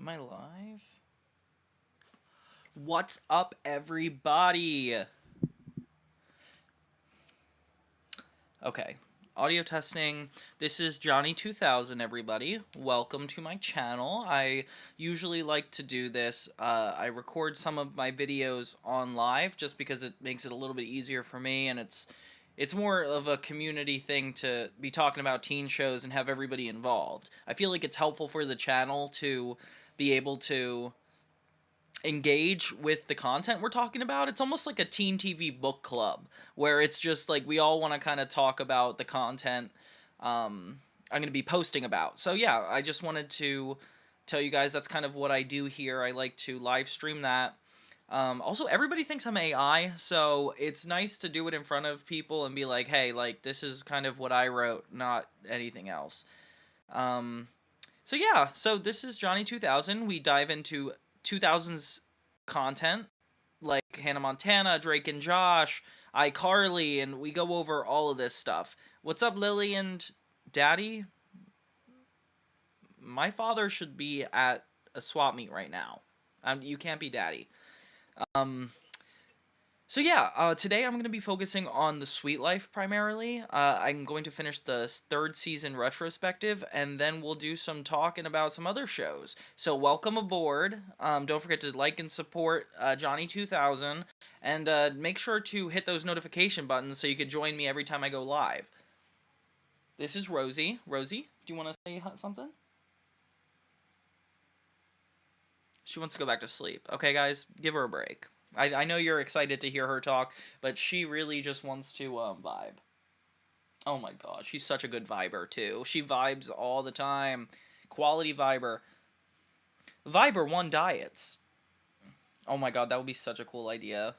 Am I live? What's up, everybody? Okay, audio testing. This is Johnny2000, everybody. Welcome to my channel. I usually like to do this. I record some of my videos on live just because it makes it a little bit easier for me, and it's more of a community thing to be talking about teen shows and have everybody involved. I feel like it's helpful for the channel to be able to engage with the content we're talking about. It's almost like a teen TV book club where it's just like we all want to kind of talk about the content I'm going to be posting about. So yeah, I just wanted to tell you guys that's kind of what I do here. I like to live stream that. Also, everybody thinks I'm AI, so it's nice to do it in front of people and be like, hey, like, this is kind of what I wrote, not anything else. So yeah, so this is Johnny2000. We dive into 2000s content, like Hannah Montana, Drake and Josh, iCarly, and we go over all of this stuff. What's up, Lily and Daddy? My father should be at a swap meet right now. You can't be Daddy. So yeah, today I'm going to be focusing on the Sweet Life primarily. I'm going to finish the third season retrospective, and then we'll do some talking about some other shows. So welcome aboard. Don't forget to like and support Johnny2000, and make sure to hit those notification buttons so you can join me every time I go live. This is Rosie. Rosie, do you want to say something? She wants to go back to sleep. Okay, guys, give her a break. I know you're excited to hear her talk, but she really just wants to vibe. Oh my gosh, she's such a good viber, too. She vibes all the time. Quality viber. Viber 1 diets. Oh my god, that would be such a cool idea.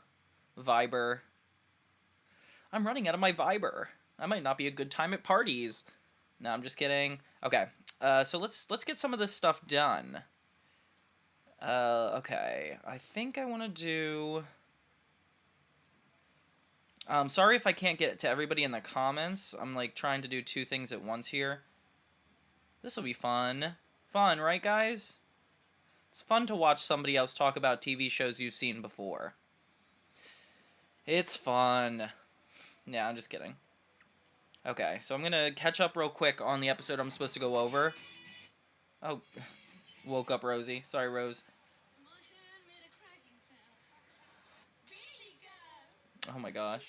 Viber. I'm running out of my Viber. That might not be a good time at parties. No, I'm just kidding. Okay, so let's get some of this stuff done. Okay. I think I want to do... sorry if I can't get to everybody in the comments. I'm, like, trying to do two things at once here. This will be fun. Fun, right, guys? It's fun to watch somebody else talk about TV shows you've seen before. It's fun. Yeah, I'm just kidding. Okay, so I'm gonna catch up real quick on the episode I'm supposed to go over. Oh, woke up Rosie. Sorry, Rose. Oh my gosh.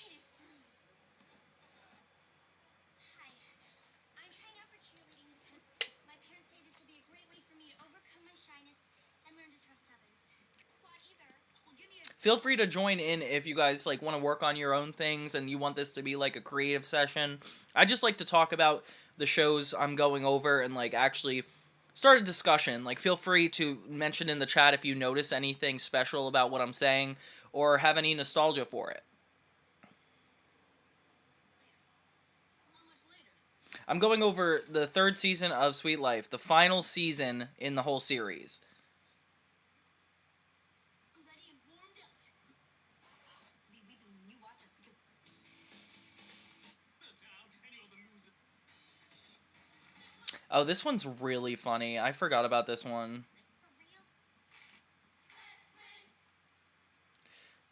Feel free to join in if you guys like want to work on your own things and you want this to be like a creative session. I just like to talk about the shows I'm going over and like actually start a discussion. Like feel free to mention in the chat if you notice anything special about what I'm saying or have any nostalgia for it. I'm going over the third season of Sweet Life, the final season in the whole series. Oh, this one's really funny. I forgot about this one.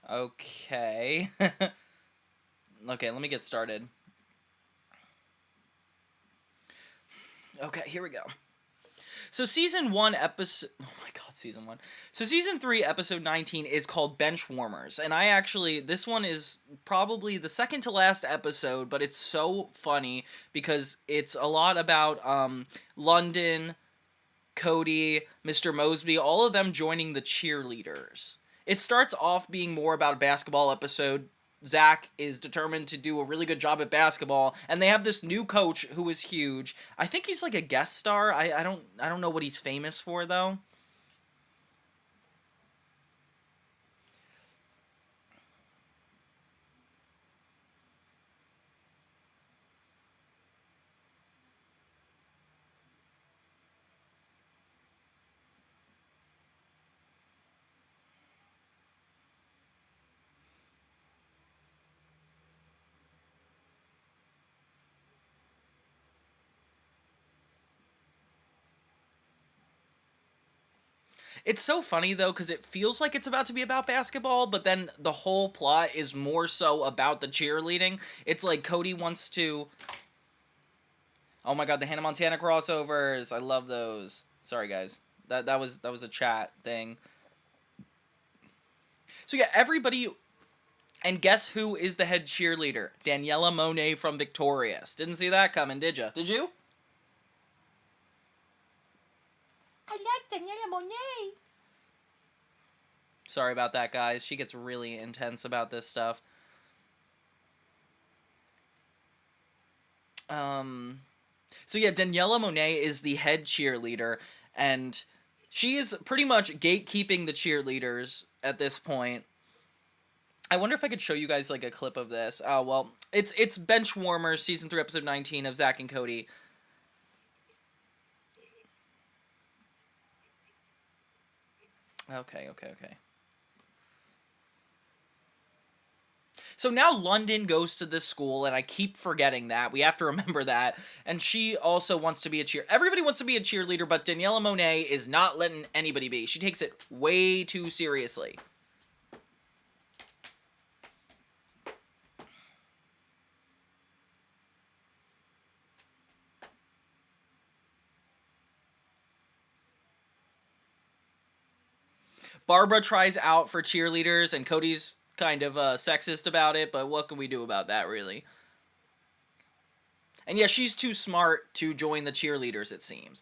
Okay. Okay, let me get started. Okay, here we go. So season 1 episode... Oh my god, season 1. So season 3 episode 19 is called Bench Warmers. And I actually... This one is probably the second to last episode, but it's so funny because it's a lot about London, Cody, Mr. Mosby, all of them joining the cheerleaders. It starts off being more about a basketball episode. Zach is determined to do a really good job at basketball, and they have this new coach who is huge. I think he's like a guest star. I don't know what he's famous for though. It's so funny though, because it feels like it's about to be about basketball, but then the whole plot is more so about the cheerleading. It's like Cody wants to. Oh my god, the Hannah Montana crossovers! I love those. Sorry guys, that was a chat thing. So yeah, everybody. And guess who is the head cheerleader? Daniela Monet from Victorious. Didn't see that coming, did you? Did you? I like Daniela Monet. Sorry about that, guys. She gets really intense about this stuff. So yeah, Daniela Monet is the head cheerleader, and she is pretty much gatekeeping the cheerleaders at this point. I wonder if I could show you guys like a clip of this. Oh well, it's Bench Warmers season 3 episode 19 of Zach and Cody. Okay. So now London goes to this school, and I keep forgetting that. We have to remember that. And she also wants to be a Everybody wants to be a cheerleader, but Daniela Monet is not letting anybody be. She takes it way too seriously. Barbara tries out for cheerleaders, and Cody's kind of sexist about it, but what can we do about that, really? And yeah, she's too smart to join the cheerleaders, it seems.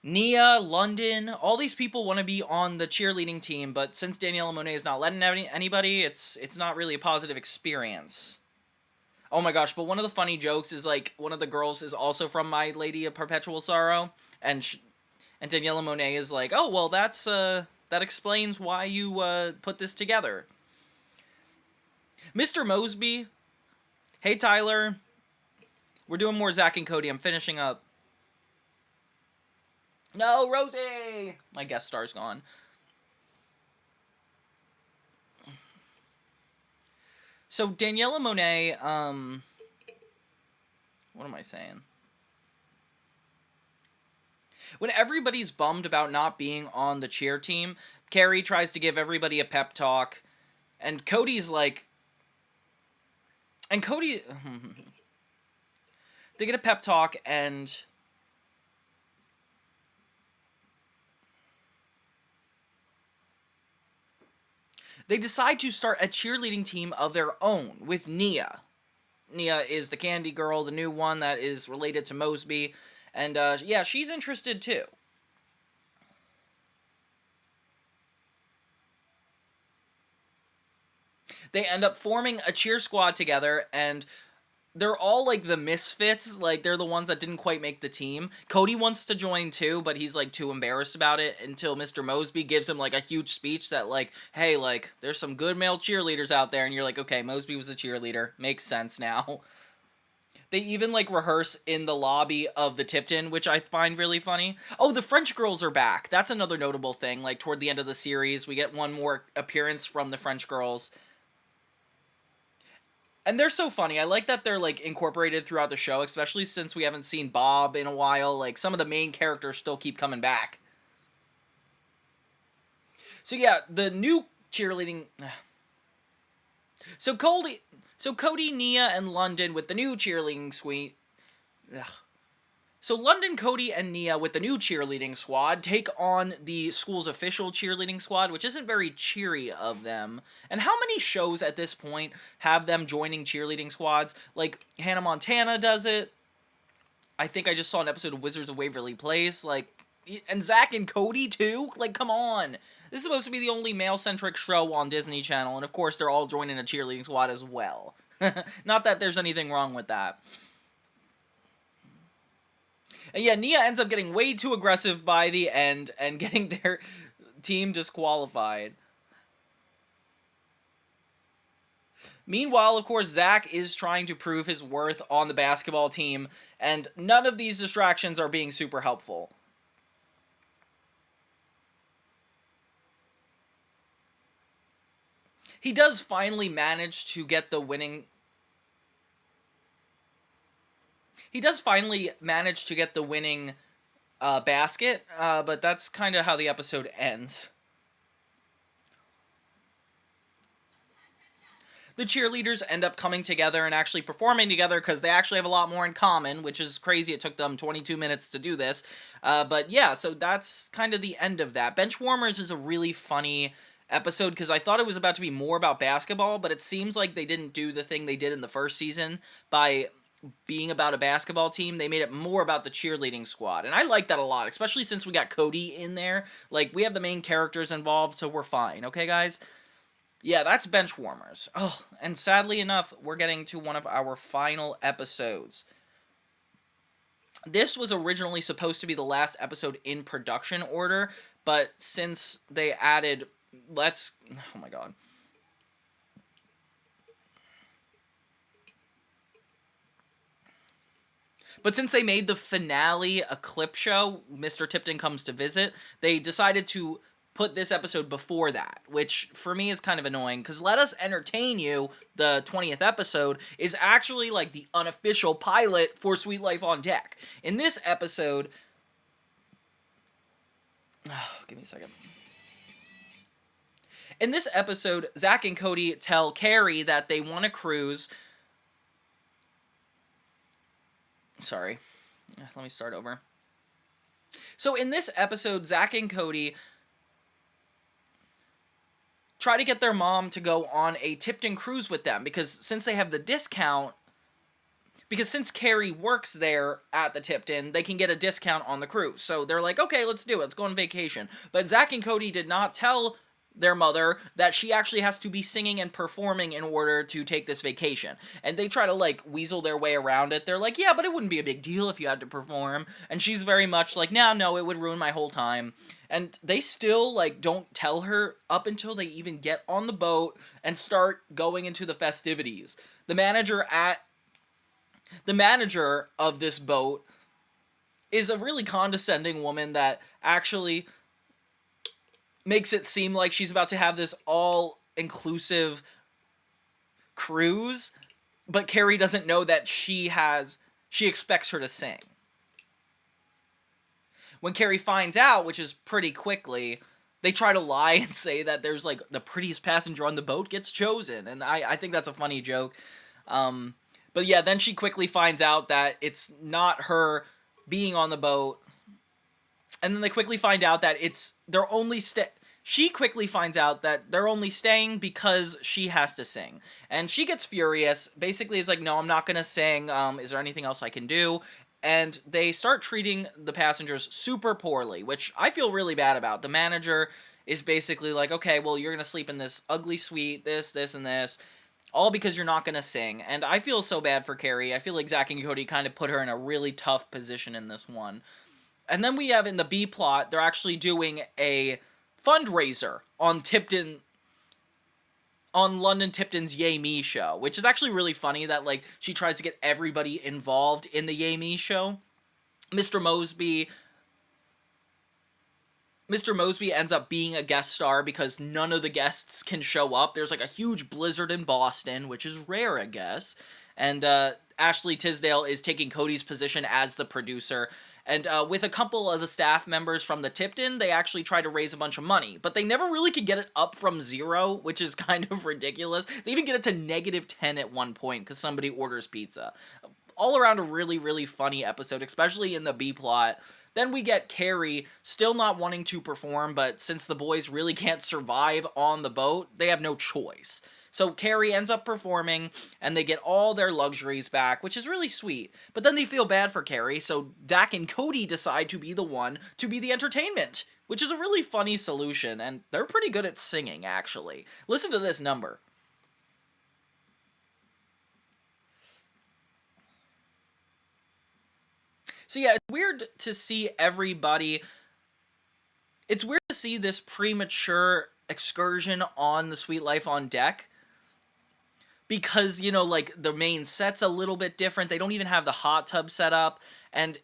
Nia, London, all these people want to be on the cheerleading team, but since Daniela Monet is not letting anybody, it's not really a positive experience. Oh my gosh, but one of the funny jokes is like one of the girls is also from My Lady of Perpetual Sorrow, and and Daniela Monet is like, "Oh, well that explains why you put this together." Mr. Mosby, hey Tyler, we're doing more Zach and Cody. I'm finishing up. No, Rosie! My guest star's gone. So, Daniela Monet, what am I saying? When everybody's bummed about not being on the cheer team, Carrie tries to give everybody a pep talk, and Cody's like... And Cody... They get a pep talk, and... They decide to start a cheerleading team of their own with Nia. Nia is the candy girl, the new one that is related to Mosby. And, yeah, she's interested, too. They end up forming a cheer squad together, and they're all, like, the misfits. Like, they're the ones that didn't quite make the team. Cody wants to join, too, but he's, like, too embarrassed about it until Mr. Mosby gives him, like, a huge speech that, like, hey, like, there's some good male cheerleaders out there, and you're like, okay, Mosby was a cheerleader. Makes sense now. They even, like, rehearse in the lobby of the Tipton, which I find really funny. Oh, the French girls are back. That's another notable thing. Like, toward the end of the series, we get one more appearance from the French girls. And they're so funny. I like that they're, like, incorporated throughout the show, especially since we haven't seen Bob in a while. Like, some of the main characters still keep coming back. So, yeah, the new cheerleading... So, Cody, Nia, and London with the new cheerleading suite... Ugh. So London, Cody, and Nia with the new cheerleading squad take on the school's official cheerleading squad, which isn't very cheery of them. And how many shows at this point have them joining cheerleading squads? Like, Hannah Montana does it. I think I just saw an episode of Wizards of Waverly Place. Like, and Zach and Cody, too? Like, come on. This is supposed to be the only male-centric show on Disney Channel, and of course they're all joining a cheerleading squad as well. Not that there's anything wrong with that. And yeah, Nia ends up getting way too aggressive by the end and getting their team disqualified. Meanwhile, of course, Zach is trying to prove his worth on the basketball team, and none of these distractions are being super helpful. He does finally manage to get the winning... He does finally manage to get the winning basket, but that's kind of how the episode ends. The cheerleaders end up coming together and actually performing together because they actually have a lot more in common, which is crazy. It took them 22 minutes to do this. But yeah, so that's kind of the end of that. Benchwarmers is a really funny episode because I thought it was about to be more about basketball, but it seems like they didn't do the thing they did in the first season by being about a basketball team. They made it more about the cheerleading squad, and I like that a lot, especially since we got Cody in there. Like, we have the main characters involved, so we're fine, okay guys? Yeah, that's Benchwarmers. Oh, and sadly enough, we're getting to one of our final episodes. This was originally supposed to be the last episode in production order, but since they added, oh my god. But since they made the finale a clip show, Mr. Tipton Comes to Visit, they decided to put this episode before that, which for me is kind of annoying, because Let Us Entertain You, the 20th episode, is actually like the unofficial pilot for Sweet Life on Deck. In this episode... give me a second. In this episode, Zach and Cody tell Carrie that they want to cruise... Sorry. Let me start over. So in this episode, Zach and Cody try to get their mom to go on a Tipton cruise with them, because since they have the discount, because since Carrie works there at the Tipton, they can get a discount on the cruise. So they're like, okay, let's do it. Let's go on vacation. But Zach and Cody did not tell their mother that she actually has to be singing and performing in order to take this vacation. And they try to, like, weasel their way around it. They're like, yeah, but it wouldn't be a big deal if you had to perform. And she's very much like, no, it would ruin my whole time. And they still, like, don't tell her up until they even get on the boat and start going into the festivities. The manager of this boat is a really condescending woman that actually makes it seem like she's about to have this all-inclusive cruise, but Carrie doesn't know that she expects her to sing. When Carrie finds out, which is pretty quickly, they try to lie and say that there's, like, the prettiest passenger on the boat gets chosen, and I think that's a funny joke. But yeah, then she quickly finds out that it's not her being on the boat, and then they quickly find out that she quickly finds out that they're only staying because she has to sing. And she gets furious. Basically, is like, no, I'm not going to sing. Is there anything else I can do? And they start treating the passengers super poorly, which I feel really bad about. The manager is basically like, okay, well, you're going to sleep in this ugly suite, this, and this, all because you're not going to sing. And I feel so bad for Carrie. I feel like Zach and Cody kind of put her in a really tough position in this one. And then we have in the B plot, they're actually doing a fundraiser on London Tipton's Yay Me show, which is actually really funny that, like, she tries to get everybody involved in the Yay Me show. Mr. Mosby ends up being a guest star because none of the guests can show up. There's, like, a huge blizzard in Boston, which is rare, I guess. And Ashley Tisdale is taking Cody's position as the producer. And with a couple of the staff members from the Tipton, they actually try to raise a bunch of money. But they never really could get it up from 0, which is kind of ridiculous. They even get it to -10 at one point because somebody orders pizza. All around a really, really funny episode, especially in the B-plot. Then we get Carrie still not wanting to perform, but since the boys really can't survive on the boat, they have no choice. So Carrie ends up performing, and they get all their luxuries back, which is really sweet. But then they feel bad for Carrie, so Dak and Cody decide to be the one to be the entertainment, which is a really funny solution, and they're pretty good at singing, actually. Listen to this number. So yeah, it's weird to see everybody... It's weird to see this premature excursion on the Sweet Life on Deck, because, you know, like, the main set's a little bit different. They don't even have the hot tub set up, and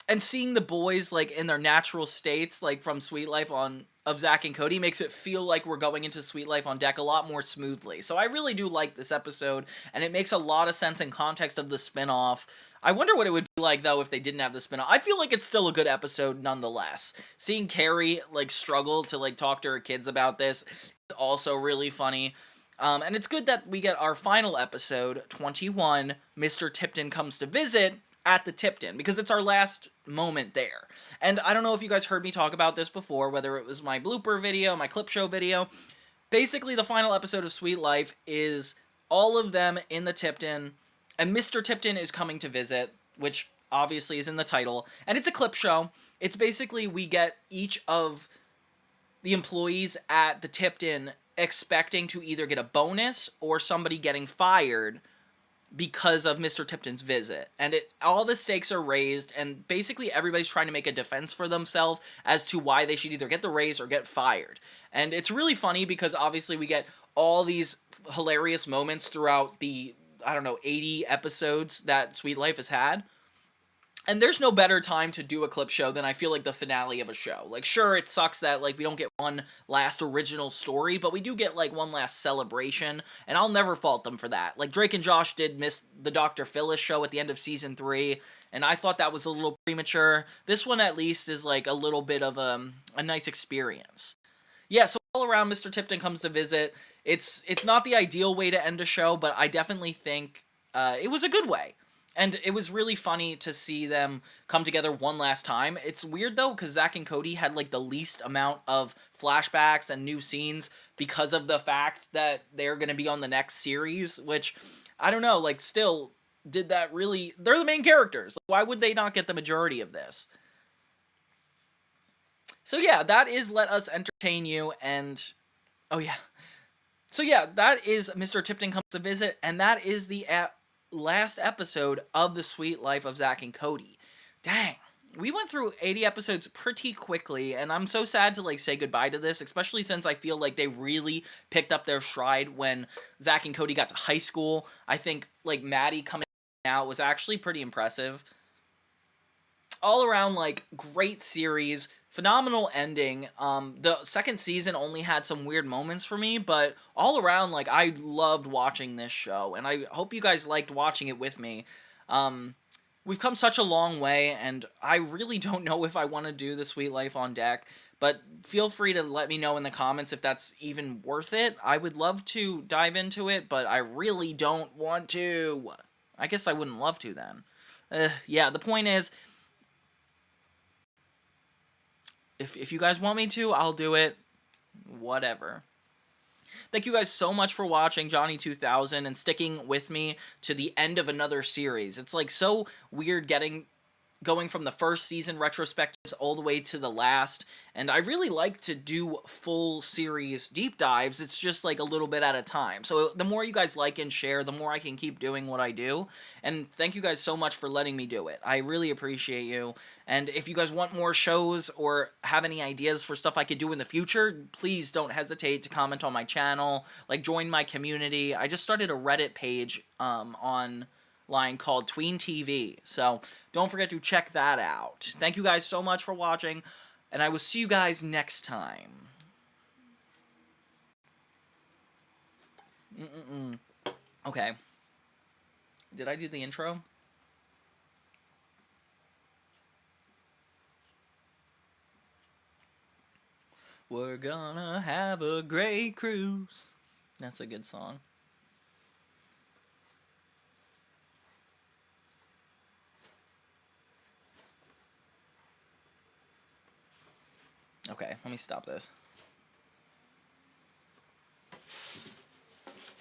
and seeing the boys, like, in their natural states, like, from Sweet Life of Zach and Cody makes it feel like we're going into Sweet Life on Deck a lot more smoothly. So I really do like this episode, and it makes a lot of sense in context of the spinoff. I wonder what it would be like though if they didn't have the spin-off. I feel like it's still a good episode nonetheless. Seeing Carrie like struggle to like talk to her kids about this is also really funny. And it's good that we get our final episode, 21, Mr. Tipton Comes to Visit, at the Tipton, because it's our last moment there. And I don't know if you guys heard me talk about this before, whether it was my blooper video, my clip show video. Basically, the final episode of Sweet Life is all of them in the Tipton, and Mr. Tipton is coming to visit, which obviously is in the title, and it's a clip show. It's basically we get each of the employees at the Tipton expecting to either get a bonus or somebody getting fired because of Mr. Tipton's visit. And all the stakes are raised, and basically everybody's trying to make a defense for themselves as to why they should either get the raise or get fired. And it's really funny because obviously we get all these hilarious moments throughout the, I don't know, 80 episodes that Sweet Life has had. And there's no better time to do a clip show than I feel like the finale of a show. Like, sure, it sucks that, like, we don't get one last original story, but we do get, like, one last celebration, and I'll never fault them for that. Like, Drake and Josh did miss the Dr. Phyllis show at the end of Season 3, and I thought that was a little premature. This one, at least, is, like, a little bit of a nice experience. Yeah, so all around, Mr. Tipton Comes to Visit. It's not the ideal way to end a show, but I definitely think it was a good way. And it was really funny to see them come together one last time. It's weird, though, because Zach and Cody had, like, the least amount of flashbacks and new scenes because of the fact that they're going to be on the next series, which, I don't know, like, still, did that really... They're the main characters. Why would they not get the majority of this? So, yeah, that is Let Us Entertain You, and... Oh, yeah. So, yeah, that is Mr. Tipton Comes to Visit, and that is the... last episode of The Sweet Life of Zach and Cody. Dang. We went through 80 episodes pretty quickly, and I'm so sad to, like, say goodbye to this, especially since I feel like they really picked up their stride when Zach and Cody got to high school. I think, like, Maddie coming out was actually pretty impressive. All around, like, great series, phenomenal ending. The second season only had some weird moments for me, but all around, like, I loved watching this show, and I hope you guys liked watching it with me. We've come such a long way, and I really don't know if I want to do The Sweet Life on Deck, but feel free to let me know in the comments if that's even worth it. I would love to dive into it, but I really don't want to. I guess I wouldn't love to then. Yeah, the point is, if you guys want me to, I'll do it. Whatever. Thank you guys so much for watching Johnny2000 and sticking with me to the end of another series. It's like so weird going from the first season retrospectives all the way to the last, and I really like to do full series deep dives. It's just like a little bit at a time. So the more you guys like and share, the more I can keep doing what I do, and thank you guys so much for letting me do it. I really appreciate you, and if you guys want more shows or have any ideas for stuff I could do in the future, please don't hesitate to comment on my channel, like join my community. I just started a Reddit page on line called Tween TV, so don't forget to check that out. Thank you guys so much for watching, and I will see you guys next time. Okay. Did I do the intro? We're gonna have a great cruise. That's a good song. Okay, let me stop this.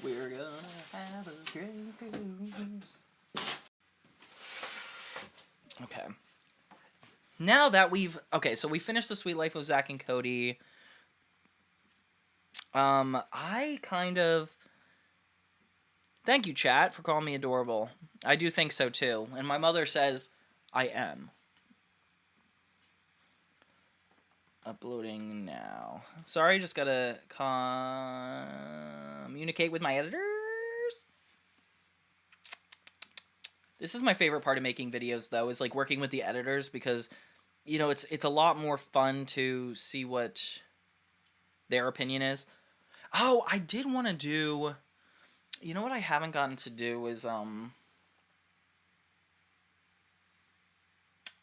We're gonna have a great cruise. Okay. Now that okay, so we finished The Sweet Life of Zach and Cody. I kind of... Thank you, chat, for calling me adorable. I do think so, too. And my mother says I am. Uploading now. Sorry, just gotta communicate with my editors. This is my favorite part of making videos, though, is like working with the editors, because, you know, it's a lot more fun to see what their opinion is. Oh, I did want to do... You know what I haven't gotten to do is,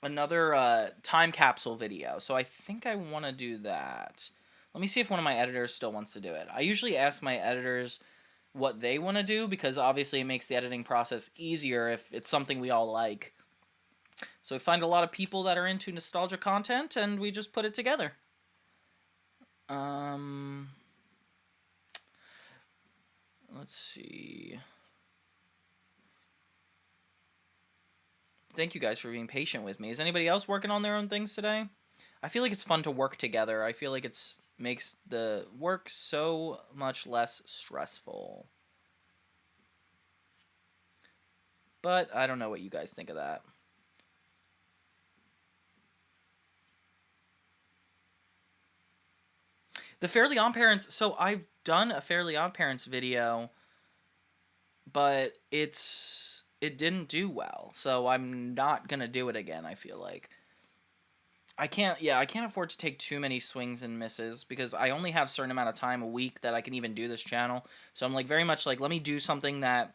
another time capsule video. So I think I want to do that. Let me see if one of my editors still wants to do it. I usually ask my editors what they want to do because obviously it makes the editing process easier if it's something we all like. So we find a lot of people that are into nostalgia content and we just put it together. Let's see. Thank you guys for being patient with me. Is anybody else working on their own things today? I feel like it's fun to work together. I feel like it's makes the work so much less stressful. But I don't know what you guys think of that. The Fairly Odd Parents. So I've done a Fairly Odd Parents video, but it didn't do well. So I'm not gonna do it again. I feel like I can't. Yeah, I can't afford to take too many swings and misses because I only have a certain amount of time a week that I can even do this channel. So I'm like very much like, let me do something that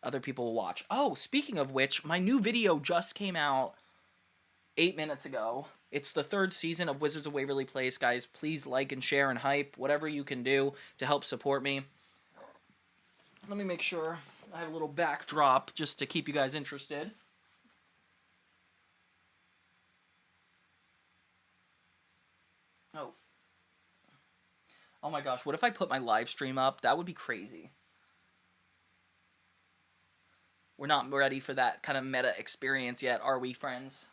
other people will watch. Oh, speaking of which, my new video just came out 8 minutes ago. It's the 3rd season of Wizards of Waverly Place, guys. Please like and share and hype whatever you can do to help support me. Let me make sure I have a little backdrop just to keep you guys interested. Oh. Oh my gosh, what if I put my live stream up? That would be crazy. We're not ready for that kind of meta experience yet, are we, friends?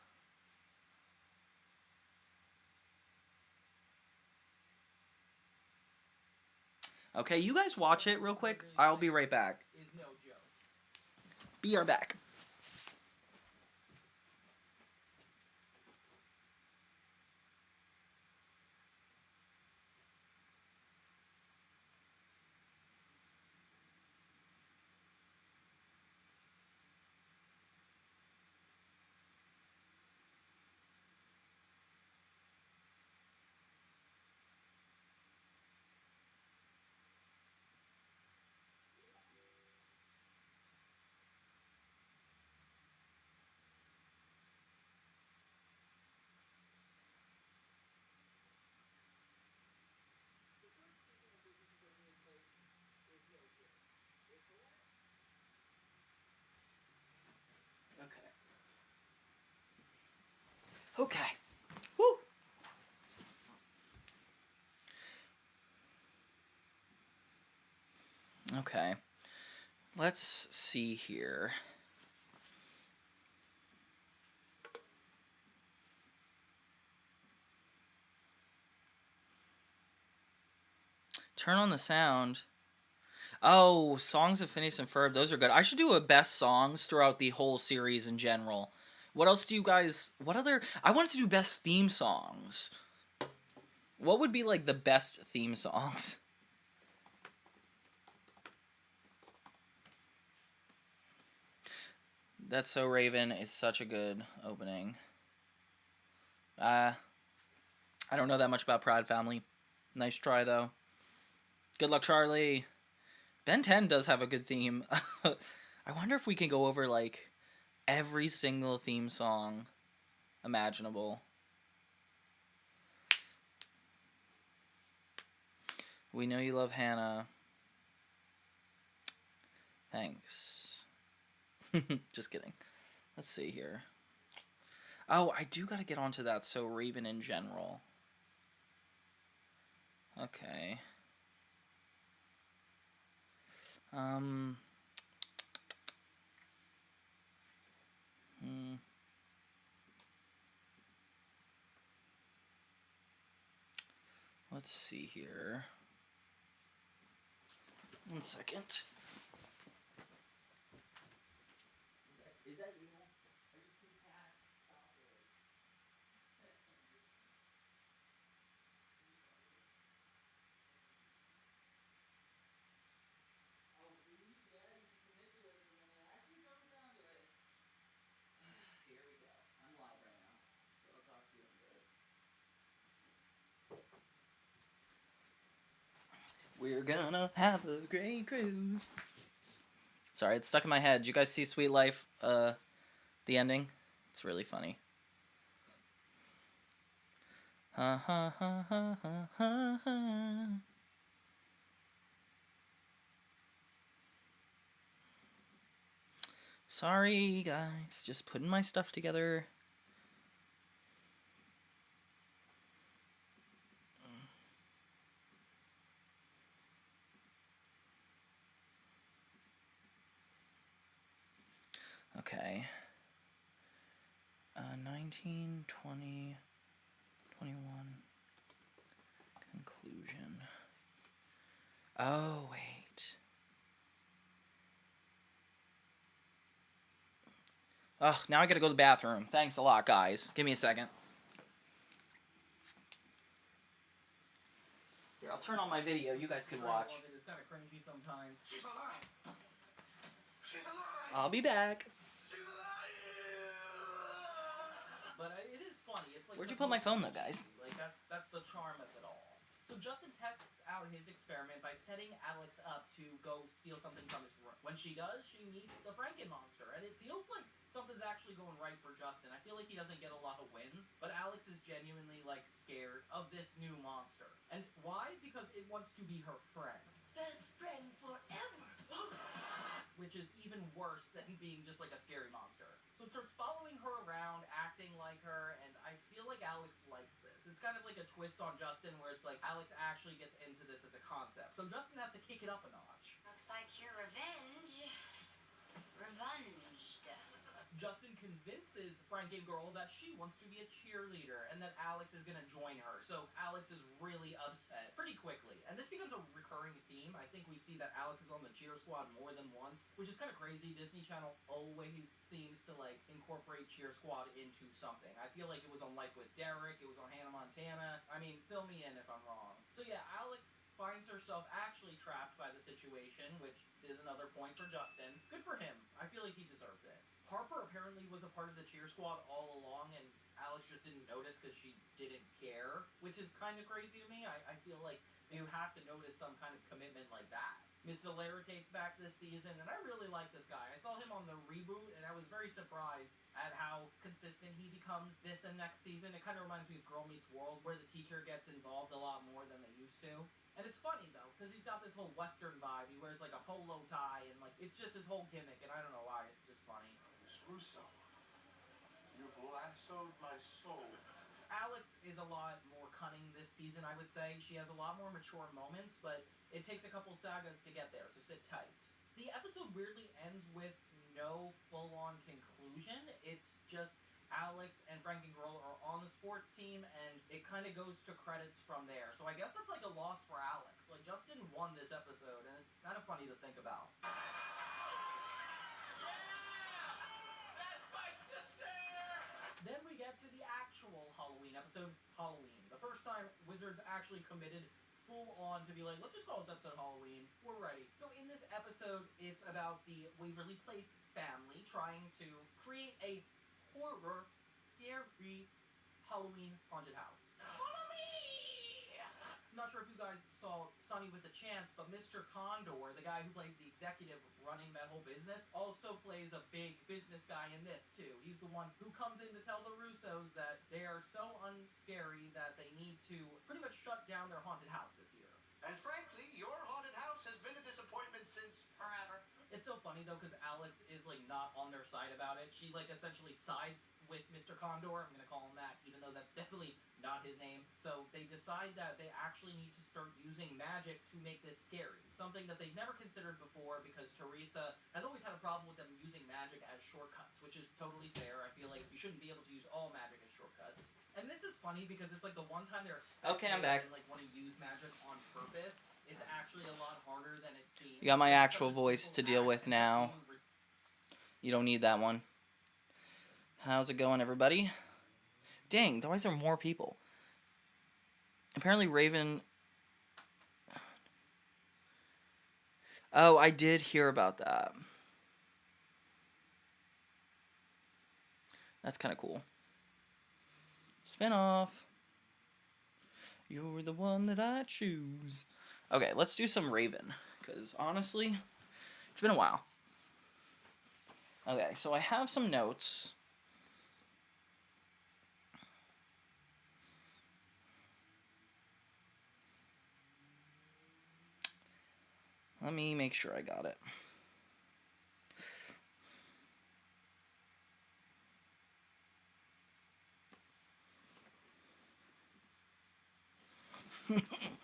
Okay, you guys watch it real quick. I'll be right back. Be right back. Okay. Woo. Okay. Let's see here. Turn on the sound. Oh, Songs of Phineas and Ferb. Those are good. I should do a best songs throughout the whole series in general. What else do you guys... What other... I wanted to do best theme songs. What would be, like, the best theme songs? That's So Raven is such a good opening. I don't know that much about Proud Family. Nice try, though. Good luck, Charlie. Ben 10 does have a good theme. I wonder if we can go over, like, every single theme song imaginable. We Know You Love Hannah. Thanks. Just kidding. Let's see here. Oh, I do gotta get onto that So Raven in general. Okay. Let's see here. 1 second. Is that you? Are you too cat? Stop it. Oh, see? Yeah, you can commit to it and then actually comes down to it. Here we go. I'm live right now, so I'll talk to you in a bit. We're gonna have a great cruise. Sorry, it's stuck in my head. Did you guys see Sweet Life, the ending? It's really funny. Ha ha ha ha ha ha ha. Sorry, guys. Just putting my stuff together. Okay. 19, 20, 21. Conclusion. Oh, wait. Ugh, now I gotta go to the bathroom. Thanks a lot, guys. Give me a second. Here, I'll turn on my video. You guys can watch. It's kind of cringy sometimes. She's alive! She's alive! I'll be back. She's alive! But it is funny. It's like, where'd you put my phone, though, guys? Like that's the charm of it all. So Justin tests out his experiment by setting Alex up to go steal something from his room. When she does, she meets the Franken monster, and it feels like something's actually going right for Justin. I feel like he doesn't get a lot of wins, but Alex is genuinely, like, scared of this new monster. And why? Because it wants to be her friend. Best friend forever! Which is even worse than being just like a scary monster. So it starts following her around, acting like her, and I feel like Alex likes this. It's kind of like a twist on Justin where it's like Alex actually gets into this as a concept. So Justin has to kick it up a notch. Looks like you're revenged. Justin convinces Franken Girl that she wants to be a cheerleader and that Alex is going to join her. So Alex is really upset pretty quickly. And this becomes a recurring theme. I think we see that Alex is on the cheer squad more than once, which is kind of crazy. Disney Channel always seems to, like, incorporate cheer squad into something. I feel like it was on Life with Derek, it was on Hannah Montana. I mean, fill me in if I'm wrong. So yeah, Alex finds herself actually trapped by the situation, which is another point for Justin. Good for him. I feel like he deserves it. Harper apparently was a part of the cheer squad all along, and Alex just didn't notice because she didn't care, which is kind of crazy to me. I feel like you have to notice some kind of commitment like that. Mr. Laritate's back this season, and I really like this guy. I saw him on the reboot, and I was very surprised at how consistent he becomes this and next season. It kind of reminds me of Girl Meets World, where the teacher gets involved a lot more than they used to. And it's funny, though, because he's got this whole Western vibe. He wears, like, a polo tie, and, like, it's just his whole gimmick, and I don't know why. It's just funny. Miss Russo, you've lassoed my soul. Alex is a lot more cunning this season, I would say. She has a lot more mature moments, but it takes a couple sagas to get there, so sit tight. The episode weirdly ends with no full-on conclusion. It's just Alex and Franken Girl are on the sports team, and it kind of goes to credits from there. So I guess that's like a loss for Alex. Like, Justin won this episode, and it's kind of funny to think about. Then we get to the actual Halloween episode, Halloween. The first time Wizards actually committed full on to be like, let's just call this episode Halloween. We're ready. So in this episode, it's about the Waverly Place family trying to create a horror, scary Halloween haunted house. Follow me! I'm not sure if you guys saw Sunny with a Chance, but Mr. Condor, the guy who plays the executive running that whole business, also plays a big business guy in this, too. He's the one who comes in to tell the Russos that they are so unscary that they need to pretty much shut down their haunted house this year. And frankly, your haunted house has been a disappointment since Forever. It's so funny, though, because Alex is, like, not on their side about it. She, like, essentially sides with Mr. Condor. I'm gonna call him that, even though that's definitely not his name. So they decide that they actually need to start using magic to make this scary. Something that they've never considered before, because Teresa has always had a problem with them using magic as shortcuts, which is totally fair. I feel like you shouldn't be able to use all magic as shortcuts. And this is funny because it's, like, the one time they're Okay, I'm back. and, like, want to use magic on purpose. It's actually a lot harder than it seems. You got my actual voice to deal with now. You don't need that one. How's it going, everybody? Dang, why is there more people? Apparently Raven... Oh, I did hear about that. That's kind of cool. Spin-off. You're the one that I choose. Okay, let's do some Raven, because honestly, it's been a while. Okay, so I have some notes. Let me make sure I got it.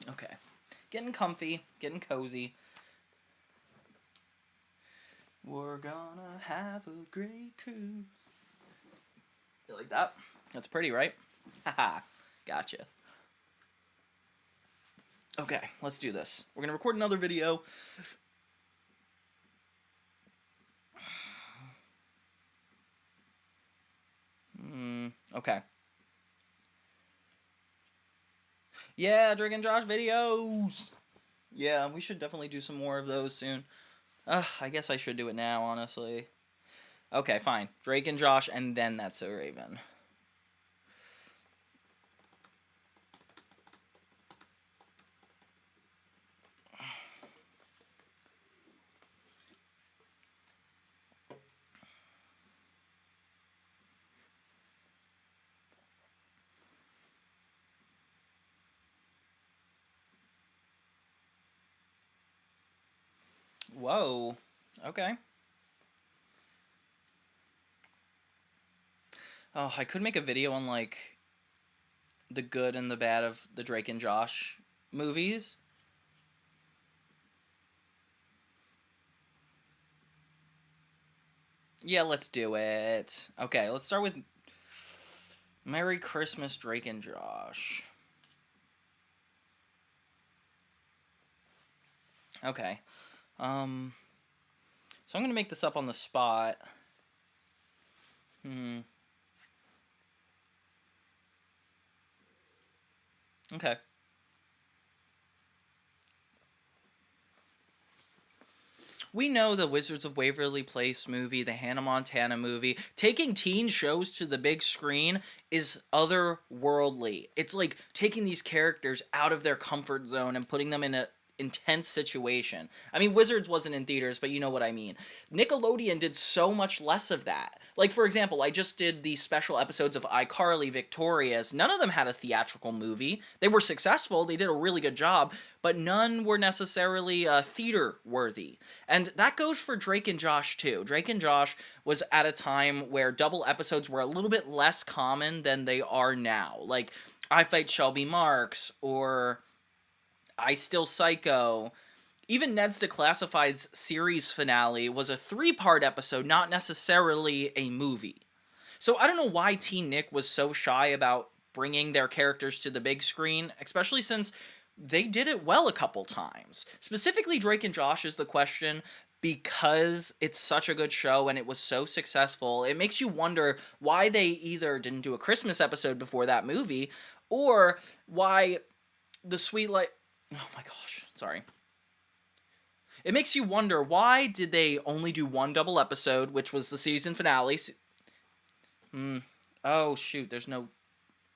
Okay. Getting comfy, getting cozy. We're gonna have a great cruise. You like that? That's pretty, right? Haha. Gotcha. Okay, let's do this. We're gonna record another video. Okay. Yeah, Drake and Josh videos! Yeah, we should definitely do some more of those soon. I guess I should do it now, honestly. Okay, fine. Drake and Josh, and then That's So Raven. Whoa. Okay. Oh, I could make a video on, like, the good and the bad of the Drake and Josh movies. Yeah, let's do it. Okay, let's start with Merry Christmas, Drake and Josh. Okay. So I'm gonna make this up on the spot. Okay. We know the Wizards of Waverly Place movie, the Hannah Montana movie, taking teen shows to the big screen is otherworldly. It's like taking these characters out of their comfort zone and putting them in a intense situation. I mean, Wizards wasn't in theaters, but you know what I mean. Nickelodeon did so much less of that. Like, for example, I just did the special episodes of iCarly Victorious. None of them had a theatrical movie. They were successful, they did a really good job, but none were necessarily theater worthy. And that goes for Drake and Josh too. Drake and Josh was at a time where double episodes were a little bit less common than they are now. Like, I Fight Shelby Marks, or I Still Psycho. Even Ned's Declassified's series finale was a 3-part episode, not necessarily a movie. So I don't know why Teen Nick was so shy about bringing their characters to the big screen, especially since they did it well a couple times. Specifically, Drake and Josh is the question, because it's such a good show and it was so successful. It makes you wonder why they either didn't do a Christmas episode before that movie, or why the Sweet Life... Oh my gosh, sorry. It makes you wonder, why did they only do one double episode, which was the season finale? Oh, shoot, there's no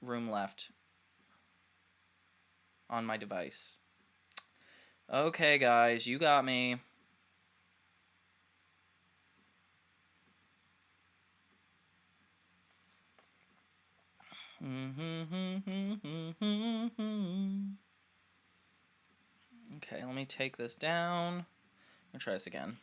room left on my device. Okay, guys, you got me. Okay, let me take this down. Let me try this again.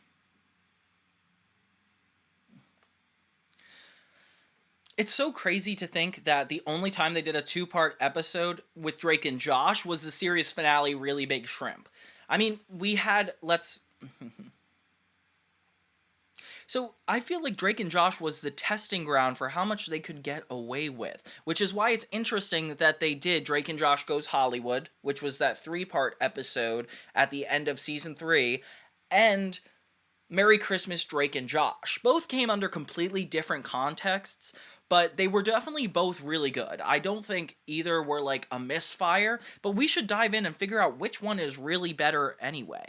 It's so crazy to think that the only time they did a 2-part episode with Drake and Josh was the series finale, Really Big Shrimp. I mean, we had... So I feel like Drake and Josh was the testing ground for how much they could get away with, which is why it's interesting that they did Drake and Josh Goes Hollywood, which was that 3-part episode at the end of season 3, and Merry Christmas, Drake and Josh. Both came under completely different contexts, but they were definitely both really good. I don't think either were like a misfire, but we should dive in and figure out which one is really better anyway.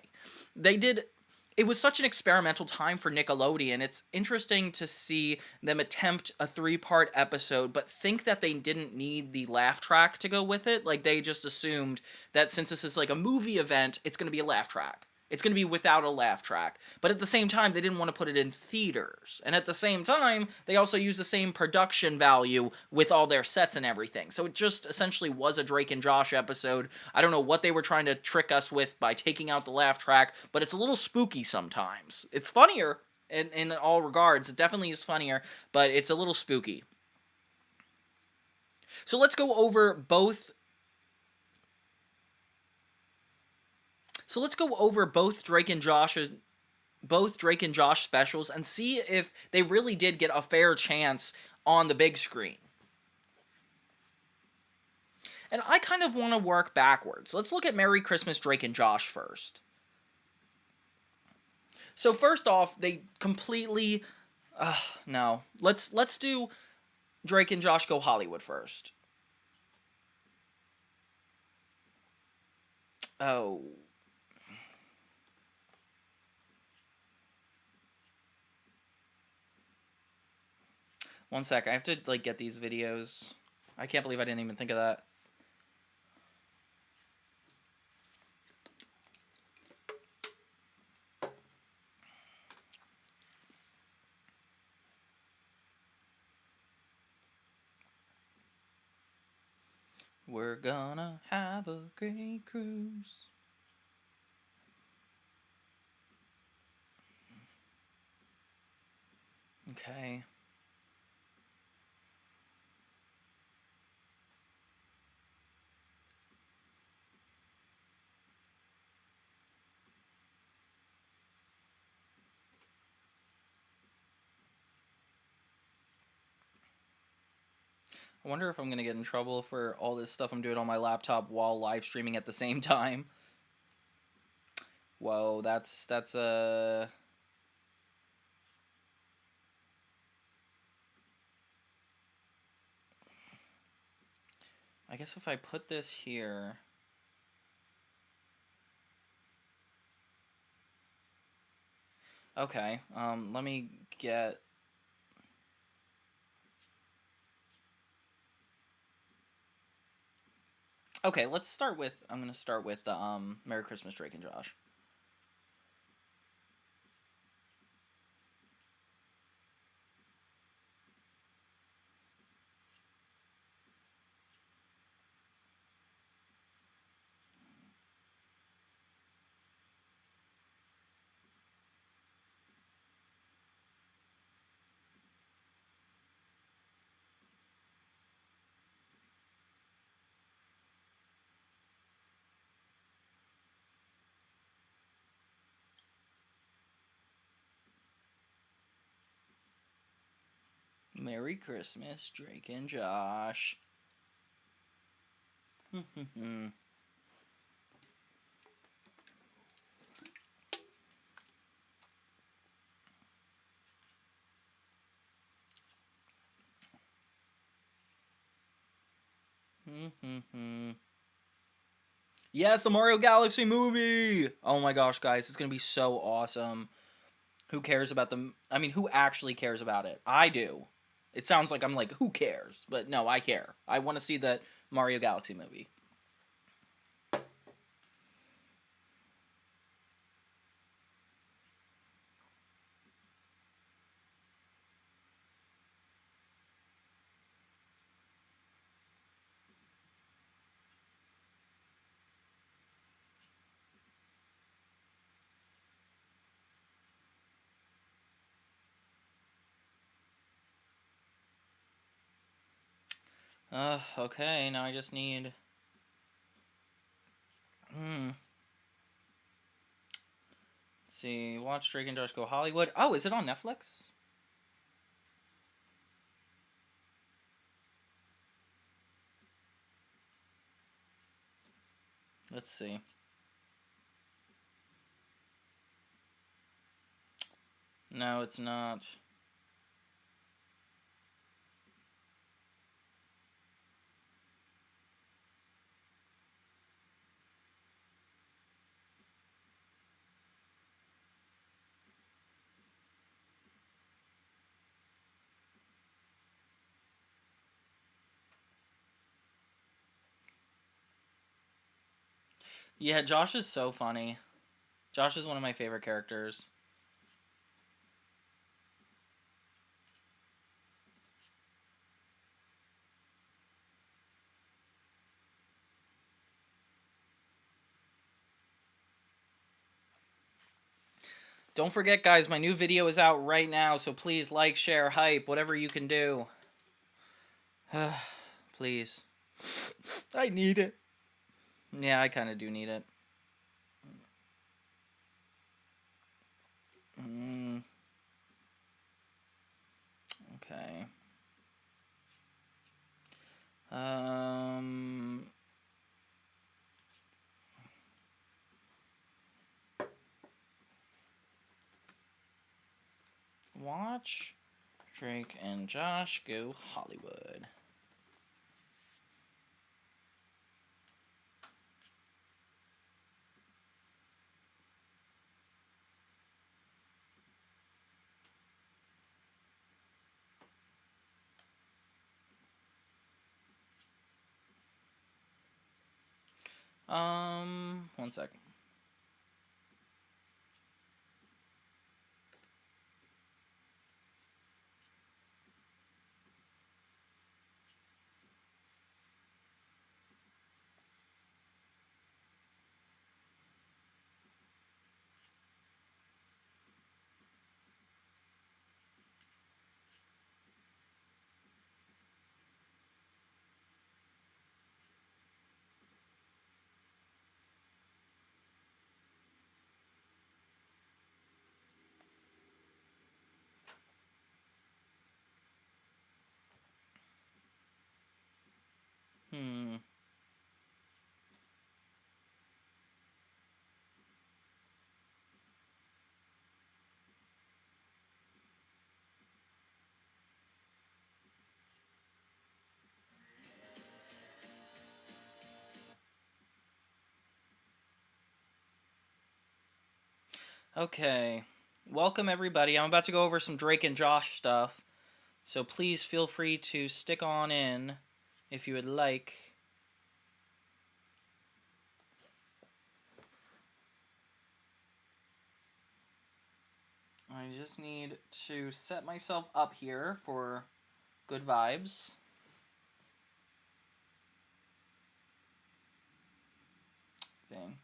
It was such an experimental time for Nickelodeon. It's interesting to see them attempt a 3-part episode, but think that they didn't need the laugh track to go with it. Like, they just assumed that since this is like a movie event, it's going to be a laugh track. It's going to be without a laugh track. But at the same time, they didn't want to put it in theaters. And at the same time, they also used the same production value with all their sets and everything. So it just essentially was a Drake and Josh episode. I don't know what they were trying to trick us with by taking out the laugh track, but it's a little spooky sometimes. It's funnier in all regards. It definitely is funnier, but it's a little spooky. So let's go over both. So let's go over both Drake and Josh specials and see if they really did get a fair chance on the big screen. And I kind of want to work backwards. Let's look at Merry Christmas Drake and Josh first. So first off, they completely no. Let's do Drake and Josh Go Hollywood first. Oh. One sec, I have to like get these videos. I can't believe I didn't even think of that. We're gonna have a great cruise. Okay. I wonder if I'm gonna get in trouble for all this stuff I'm doing on my laptop while live streaming at the same time. Whoa, that's I guess if I put this here. Okay, let me get. Okay, let's start with. I'm gonna start with the Merry Christmas Drake and Josh. Merry Christmas, Drake and Josh. Yes, the Mario Galaxy movie! Oh my gosh, guys, it's gonna be so awesome. Who cares about them? I mean, who actually cares about it? I do. It sounds like I'm like, who cares? But no, I care. I want to see the Mario Galaxy movie. Okay, now I just need... Let's see, watch Drake and Josh Go Hollywood. Oh, is it on Netflix? Let's see. No, it's not. Yeah, Josh is so funny. Josh is one of my favorite characters. Don't forget, guys, my new video is out right now, so please like, share, hype, whatever you can do. Please. I need it. Yeah, I kind of do need it. Okay. Watch Drake and Josh go Hollywood. One second. Okay. Welcome, everybody. I'm about to go over some Drake and Josh stuff. So please feel free to stick on in if you would like. I just need to set myself up here for good vibes. Dang.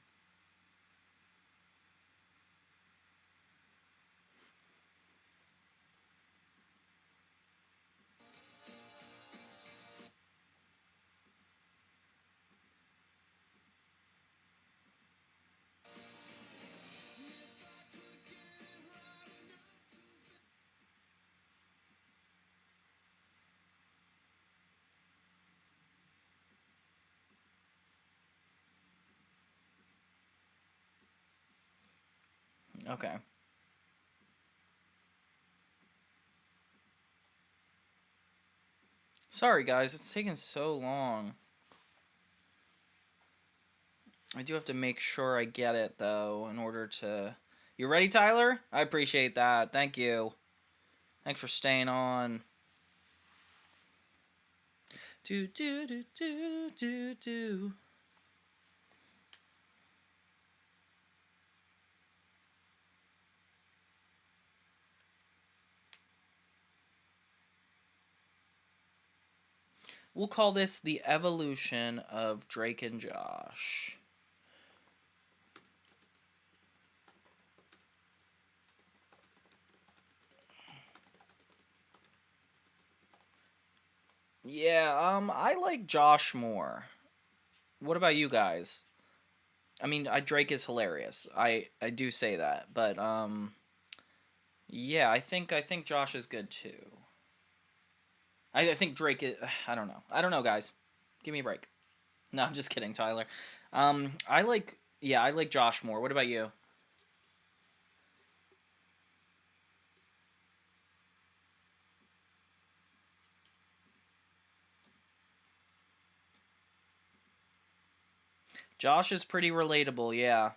Okay. Sorry, guys. It's taking so long. I do have to make sure I get it, though, in order to... You ready, Tyler? I appreciate that. Thank you. Thanks for staying on. Do, do, do, do, do, do. We'll call this the evolution of Drake and Josh. Yeah, I like Josh more. What about you guys? I mean, Drake is hilarious. I do say that, but yeah, I think Josh is good too. I think Drake is. I don't know. I don't know, guys. Give me a break. No, I'm just kidding, Tyler. I like. Yeah, I like Josh more. What about you? Josh is pretty relatable. Yeah,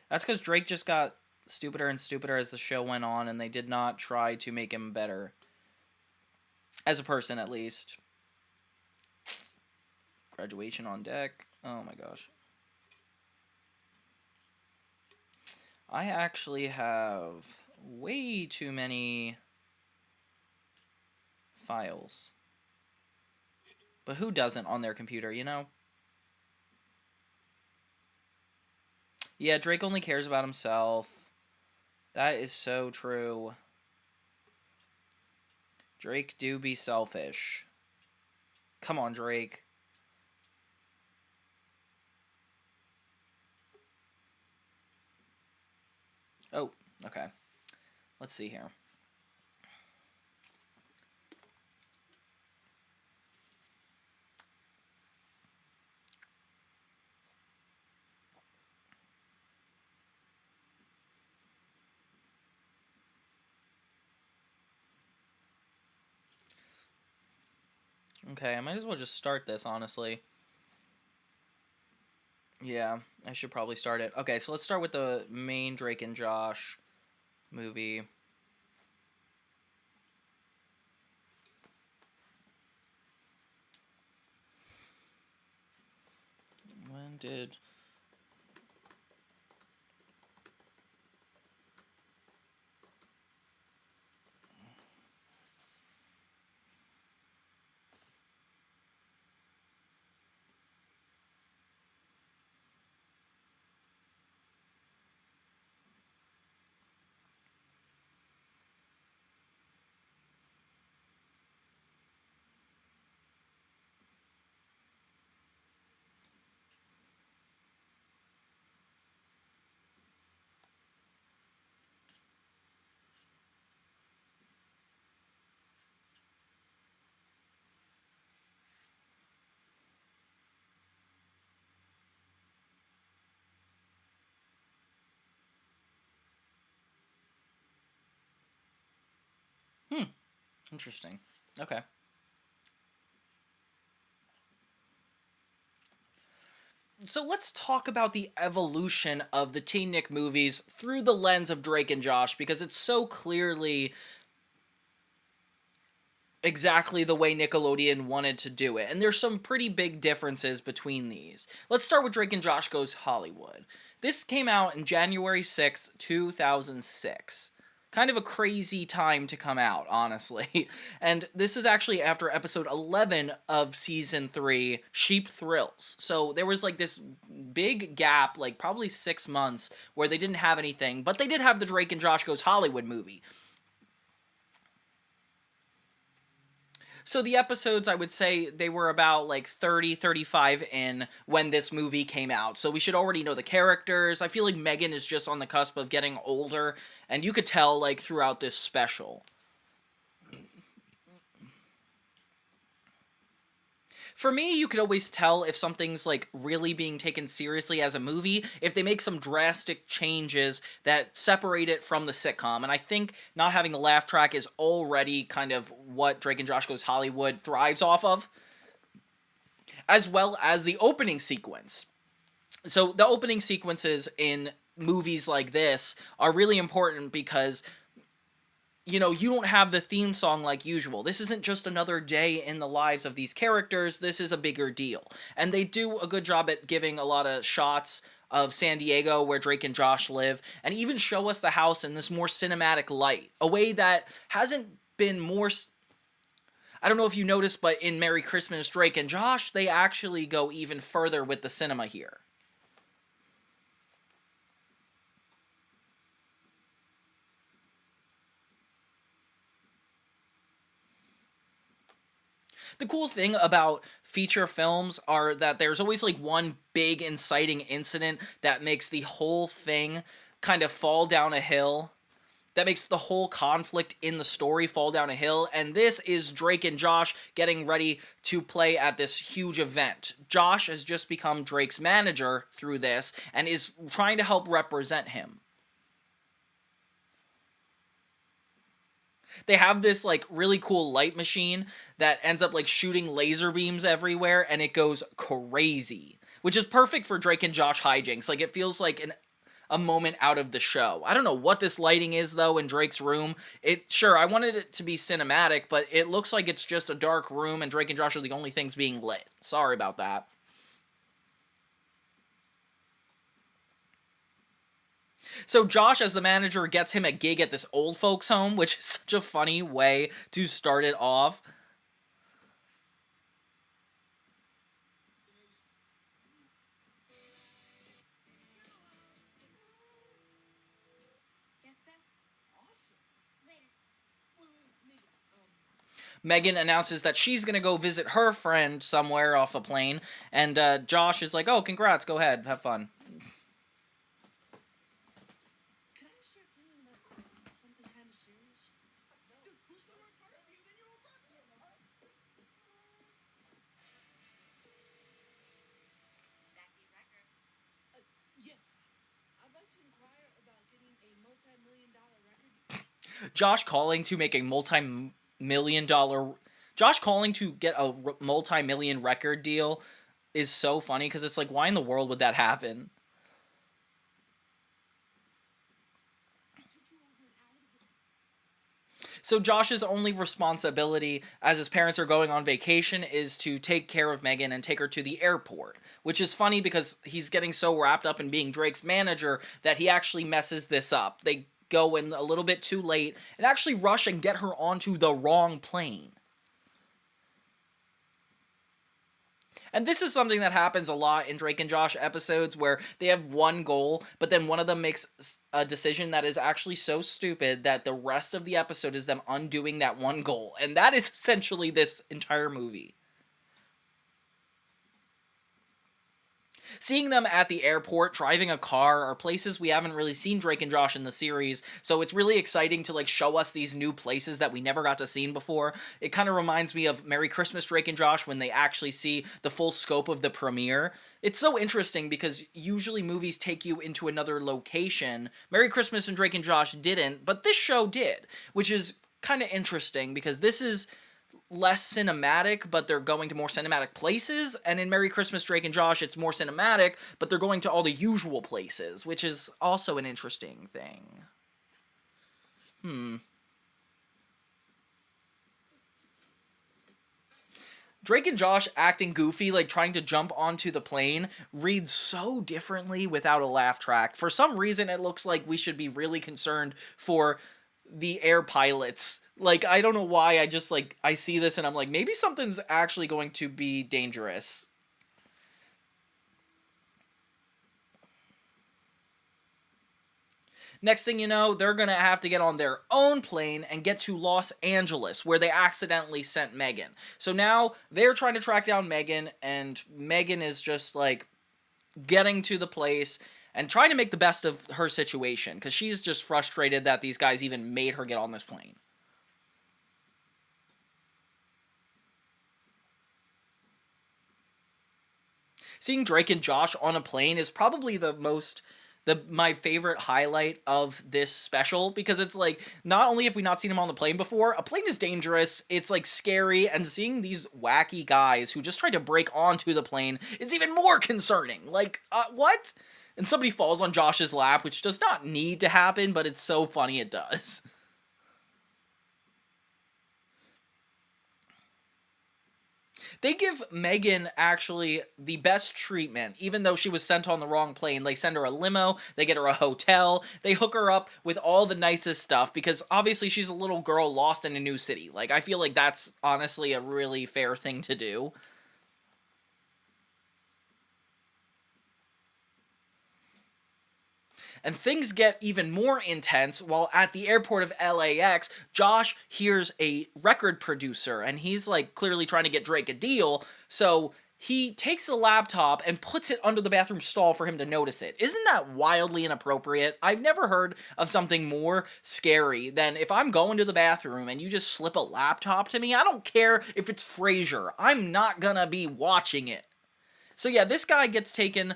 that's because Drake just got stupider and stupider as the show went on, and they did not try to make him better as a person, at least. Graduation on deck. Oh my gosh. I actually have way too many files. But who doesn't on their computer, you know? Yeah, Drake only cares about himself. That is so true. Drake do be selfish. Come on, Drake. Oh, okay. Let's see here. Okay, I might as well just start this, honestly. Yeah, I should probably start it. Okay, so let's start with the main Drake and Josh movie. When did... Interesting. Okay. So let's talk about the evolution of the Teen Nick movies through the lens of Drake and Josh, because it's so clearly exactly the way Nickelodeon wanted to do it. And there's some pretty big differences between these. Let's start with Drake and Josh Goes Hollywood. This came out in January 6th, 2006. Kind of a crazy time to come out, honestly. And this is actually after episode 11 of season 3, Sheep Thrills. So there was like this big gap, like probably 6 months, where they didn't have anything, but they did have the Drake and Josh Goes Hollywood movie. So the episodes, I would say they were about like 30, 35 in when this movie came out. So we should already know the characters. I feel like Megan is just on the cusp of getting older, and you could tell like throughout this special. For me, you could always tell if something's like really being taken seriously as a movie if they make some drastic changes that separate it from the sitcom. And I think not having the laugh track is already kind of what Drake and Josh Goes Hollywood thrives off of, as well as the opening sequence. So the opening sequences in movies like this are really important because you know, you don't have the theme song like usual. This isn't just another day in the lives of these characters. This is a bigger deal. And they do a good job at giving a lot of shots of San Diego where Drake and Josh live, and even show us the house in this more cinematic light. A way that hasn't been more... I don't know if you noticed, but in Merry Christmas, Drake and Josh, they actually go even further with the cinema here. The cool thing about feature films are that there's always like one big inciting incident that makes the whole thing kind of fall down a hill. That makes the whole conflict in the story fall down a hill, and this is Drake and Josh getting ready to play at this huge event. Josh has just become Drake's manager through this, and is trying to help represent him. They have this like really cool light machine that ends up like shooting laser beams everywhere, and it goes crazy, which is perfect for Drake and Josh hijinks. Like it feels like a moment out of the show. I don't know what this lighting is though in Drake's room. I wanted it to be cinematic, but it looks like it's just a dark room and Drake and Josh are the only things being lit. Sorry about that. So Josh, as the manager, gets him a gig at this old folks home, which is such a funny way to start it off. Guess so. Awesome. Later. Megan announces that she's gonna go visit her friend somewhere off a plane, and Josh is like, "Oh, congrats! Go ahead, have fun." Can I ask your opinion about something kind of serious? Dude, who's gonna work harder for you than your own brother? Becky Record. Yes. I'd like to inquire about getting a multi-million-dollar record. Josh calling to make a multi-million dollar. Josh calling to get a multi-million record deal is so funny because it's like, why in the world would that happen? So Josh's only responsibility as his parents are going on vacation is to take care of Megan and take her to the airport, which is funny because he's getting so wrapped up in being Drake's manager that he actually messes this up. They go in a little bit too late and actually rush and get her onto the wrong plane. And this is something that happens a lot in Drake and Josh episodes where they have one goal, but then one of them makes a decision that is actually so stupid that the rest of the episode is them undoing that one goal. And that is essentially this entire movie. Seeing them at the airport, driving a car, are places we haven't really seen Drake and Josh in the series, so it's really exciting to like show us these new places that we never got to see before. It kind of reminds me of Merry Christmas Drake and Josh when they actually see the full scope of the premiere. It's so interesting because usually movies take you into another location. Merry Christmas and Drake and Josh didn't, but this show did, which is kind of interesting because this is less cinematic, but they're going to more cinematic places. And in Merry Christmas, Drake and Josh, it's more cinematic, but they're going to all the usual places, which is also an interesting thing. Drake and Josh acting goofy, like trying to jump onto the plane, reads so differently without a laugh track. For some reason, it looks like we should be really concerned for the air pilots. Like, I don't know why, I just, like, I see this and I'm like, maybe something's actually going to be dangerous. Next thing you know, they're gonna have to get on their own plane and get to Los Angeles, where they accidentally sent Megan. So now they're trying to track down Megan, and Megan is just, like, getting to the place and trying to make the best of her situation, because she's just frustrated that these guys even made her get on this plane. Seeing Drake and Josh on a plane is probably my favorite highlight of this special, because it's like, not only have we not seen him on the plane before, a plane is dangerous, it's like scary, and seeing these wacky guys who just tried to break onto the plane is even more concerning. Like, what? And somebody falls on Josh's lap, which does not need to happen, but it's so funny it does. They give Megan actually the best treatment, even though she was sent on the wrong plane. They send her a limo, they get her a hotel, they hook her up with all the nicest stuff, because obviously she's a little girl lost in a new city. Like, I feel like that's honestly a really fair thing to do. And things get even more intense while at the airport of LAX, Josh hears a record producer, and he's like clearly trying to get Drake a deal, so he takes the laptop and puts it under the bathroom stall for him to notice it. Isn't that wildly inappropriate? I've never heard of something more scary than if I'm going to the bathroom and you just slip a laptop to me. I don't care if it's Frasier. I'm not gonna be watching it. So yeah, this guy gets taken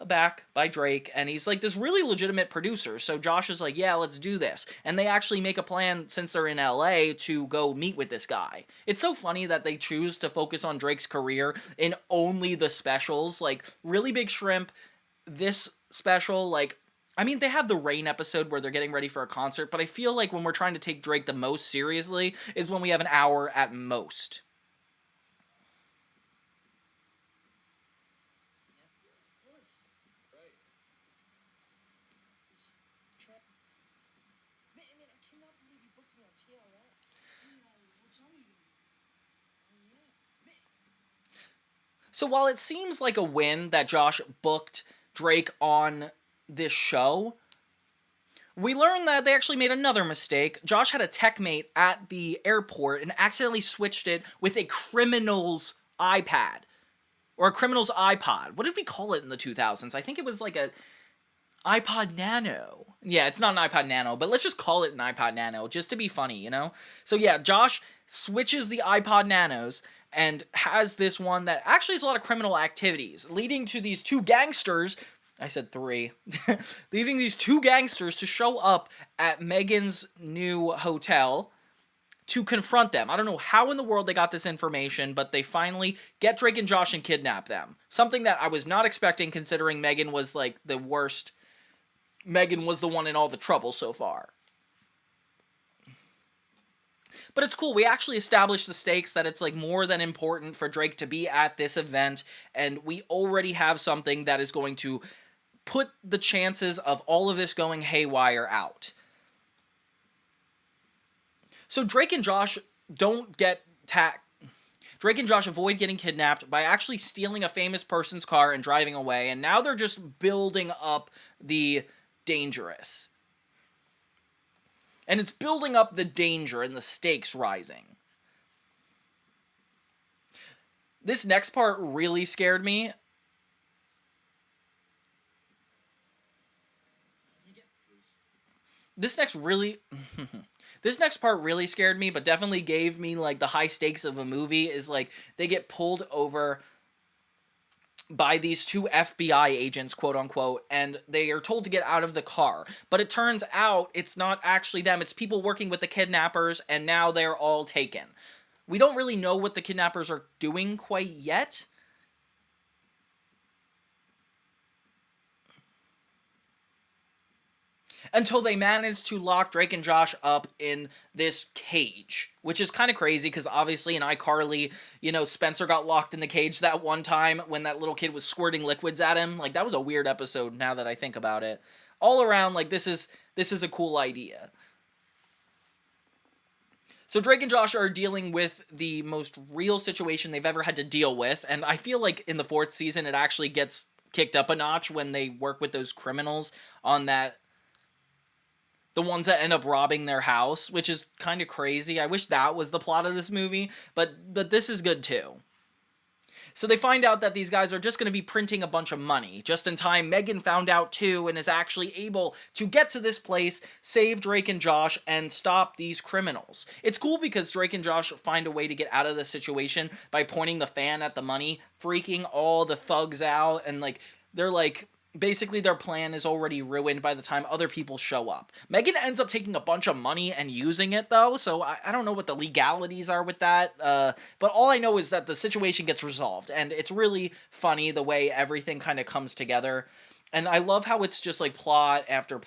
back by Drake, and he's like this really legitimate producer. So Josh is like, yeah, let's do this. And they actually make a plan, since they're in LA, to go meet with this guy. It's so funny that they choose to focus on Drake's career in only the specials. Like, Really Big Shrimp, this special, like, I mean, they have the Rain episode where they're getting ready for a concert, but I feel like when we're trying to take Drake the most seriously is when we have an hour at most. So while it seems like a win that Josh booked Drake on this show, we learned that they actually made another mistake. Josh had a tech mate at the airport and accidentally switched it with a criminal's iPad. Or a criminal's iPod. What did we call it in the 2000s? I think it was like a iPod Nano. Yeah, it's not an iPod Nano, but let's just call it an iPod Nano, just to be funny, you know? So yeah, Josh switches the iPod Nanos and has this one that actually has a lot of criminal activities, leading to these two gangsters, I said three, leading these two gangsters to show up at Megan's new hotel to confront them. I don't know how in the world they got this information, but they finally get Drake and Josh and kidnap them. Something that I was not expecting, considering Megan was like the worst. Megan was the one in all the trouble so far. But it's cool. We actually established the stakes that it's like more than important for Drake to be at this event, and we already have something that is going to put the chances of all of this going haywire out. So Drake and Josh don't get Drake and Josh avoid getting kidnapped by actually stealing a famous person's car and driving away, and now they're just building up the dangerous. And it's building up the danger and the stakes rising. This next part really scared me. This next part really scared me, but definitely gave me like the high stakes of a movie. Is like they get pulled over by these two FBI agents, quote unquote, and they are told to get out of the car. But it turns out it's not actually them. It's people working with the kidnappers, and now they're all taken. We don't really know what the kidnappers are doing quite yet. Until they manage to lock Drake and Josh up in this cage, which is kind of crazy because obviously in iCarly, you know, Spencer got locked in the cage that one time when that little kid was squirting liquids at him. Like, that was a weird episode now that I think about it. All around, like, this is a cool idea. So Drake and Josh are dealing with the most real situation they've ever had to deal with, and I feel like in the 4th season it actually gets kicked up a notch when they work with those criminals on that. The ones that end up robbing their house, which is kind of crazy. I wish that was the plot of this movie, but this is good too. So they find out that these guys are just going to be printing a bunch of money. Just in time, Megan found out too and is actually able to get to this place, save Drake and Josh, and stop these criminals. It's cool because Drake and Josh find a way to get out of the situation by pointing the fan at the money, freaking all the thugs out, and like they're like, basically their plan is already ruined by the time other people show up. Megan ends up taking a bunch of money and using it, though, so I don't know what the legalities are with that, but all I know is that the situation gets resolved, and it's really funny the way everything kind of comes together, and I love how it's just, like, plot after,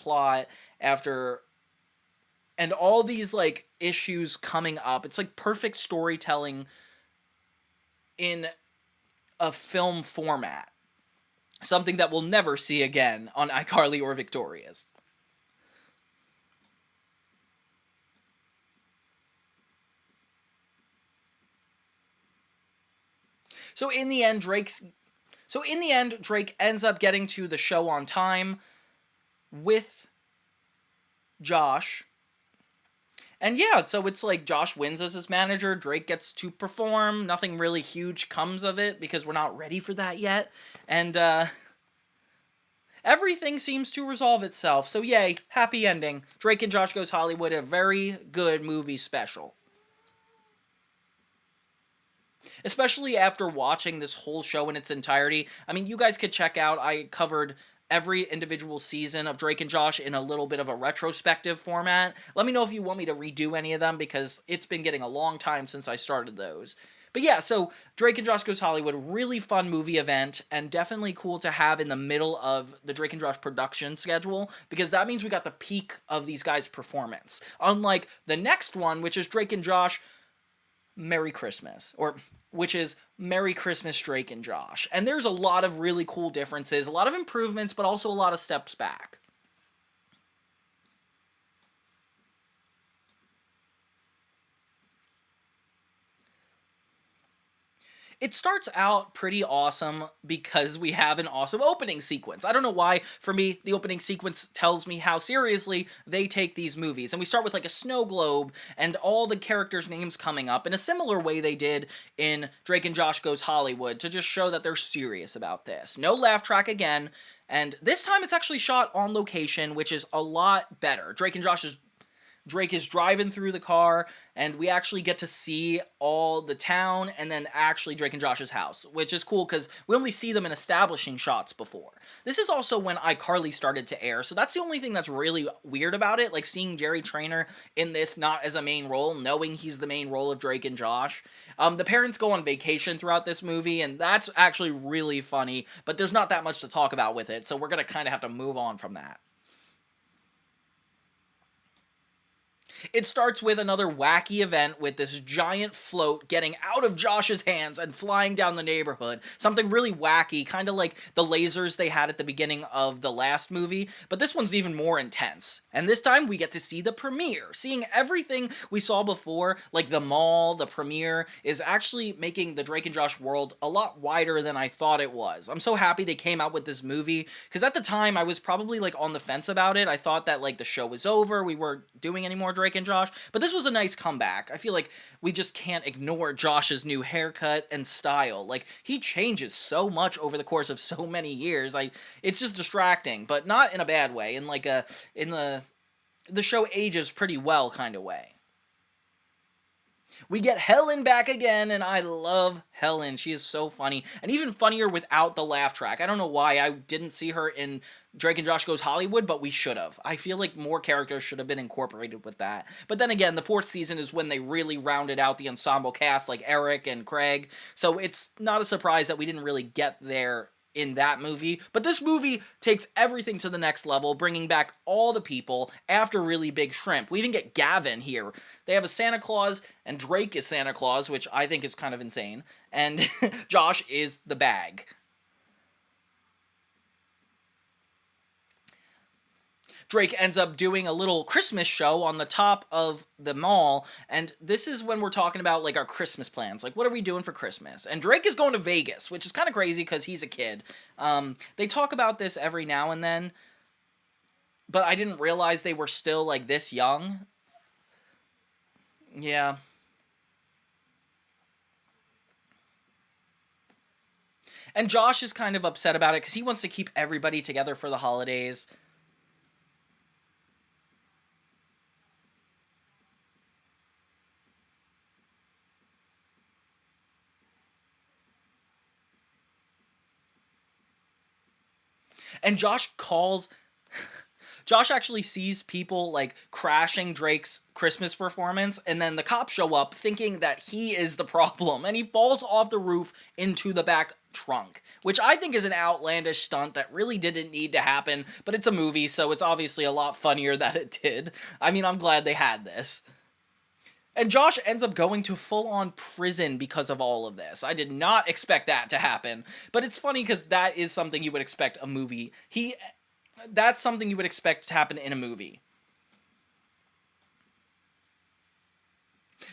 and all these, like, issues coming up. It's, like, perfect storytelling in a film format. Something that we'll never see again on iCarly or Victorious. So in the end, Drake ends up getting to the show on time with Josh. And yeah, so it's like Josh wins as his manager, Drake gets to perform, nothing really huge comes of it because we're not ready for that yet, and everything seems to resolve itself, so yay, happy ending. Drake and Josh Goes Hollywood, a very good movie special. Especially after watching this whole show in its entirety. I mean, you guys could check out, I covered every individual season of Drake and Josh in a little bit of a retrospective format. Let me know if you want me to redo any of them, because it's been getting a long time since I started those. But yeah, so Drake and Josh Goes Hollywood, really fun movie event, and definitely cool to have in the middle of the Drake and Josh production schedule, because that means we got the peak of these guys' performance. Unlike the next one, which is Drake and Josh Merry Christmas, or which is Merry Christmas Drake and Josh. And there's a lot of really cool differences, a lot of improvements, but also a lot of steps back. It starts out pretty awesome because we have an awesome opening sequence. I don't know why, for me, the opening sequence tells me how seriously they take these movies. And we start with like a snow globe and all the characters' names coming up in a similar way they did in Drake and Josh Goes Hollywood to just show that they're serious about this. No laugh track again, and this time it's actually shot on location, which is a lot better. Drake is driving through the car, and we actually get to see all the town, and then actually Drake and Josh's house, which is cool because we only see them in establishing shots before. This is also when iCarly started to air, so that's the only thing that's really weird about it, like seeing Jerry Trainer in this not as a main role, knowing he's the main role of Drake and Josh. The parents go on vacation throughout this movie, and that's actually really funny, but there's not that much to talk about with it, so we're going to kind of have to move on from that. It starts with another wacky event with this giant float getting out of Josh's hands and flying down the neighborhood. Something really wacky, kind of like the lasers they had at the beginning of the last movie, but this one's even more intense. And this time we get to see the premiere. Seeing everything we saw before, like the mall, the premiere, is actually making the Drake and Josh world a lot wider than I thought it was. I'm so happy they came out with this movie, because at the time I was probably like on the fence about it. I thought that like the show was over, we weren't doing any more Drake and Josh, but this was a nice comeback. I feel like we just can't ignore Josh's new haircut and style. Like, he changes so much over the course of so many years. It's just distracting, but not in a bad way, in like in the show ages pretty well kind of way. We get Helen back again, and I love Helen. She is so funny, and even funnier without the laugh track. I don't know why I didn't see her in Drake and Josh Goes Hollywood, but we should have. I feel like more characters should have been incorporated with that. But then again, the 4th season is when they really rounded out the ensemble cast, like Eric and Craig, so it's not a surprise that we didn't really get there in that movie. But this movie takes everything to the next level, bringing back all the people after Really Big Shrimp. We even get Gavin here. They have a Santa Claus, and Drake is Santa Claus, which I think is kind of insane, and Josh is the bag. Drake ends up doing a little Christmas show on the top of the mall, and this is when we're talking about, like, our Christmas plans. Like, what are we doing for Christmas? And Drake is going to Vegas, which is kind of crazy because he's a kid. They talk about this every now and then, but I didn't realize they were still, like, this young. Yeah. And Josh is kind of upset about it because he wants to keep everybody together for the holidays. And Josh actually sees people, like, crashing Drake's Christmas performance, and then the cops show up thinking that he is the problem, and he falls off the roof into the back trunk, which I think is an outlandish stunt that really didn't need to happen, but it's a movie, so it's obviously a lot funnier that it did. I mean, I'm glad they had this. And Josh ends up going to full-on prison because of all of this. I did not expect that to happen. But it's funny because that is something you would expect a movie. That's something you would expect to happen in a movie.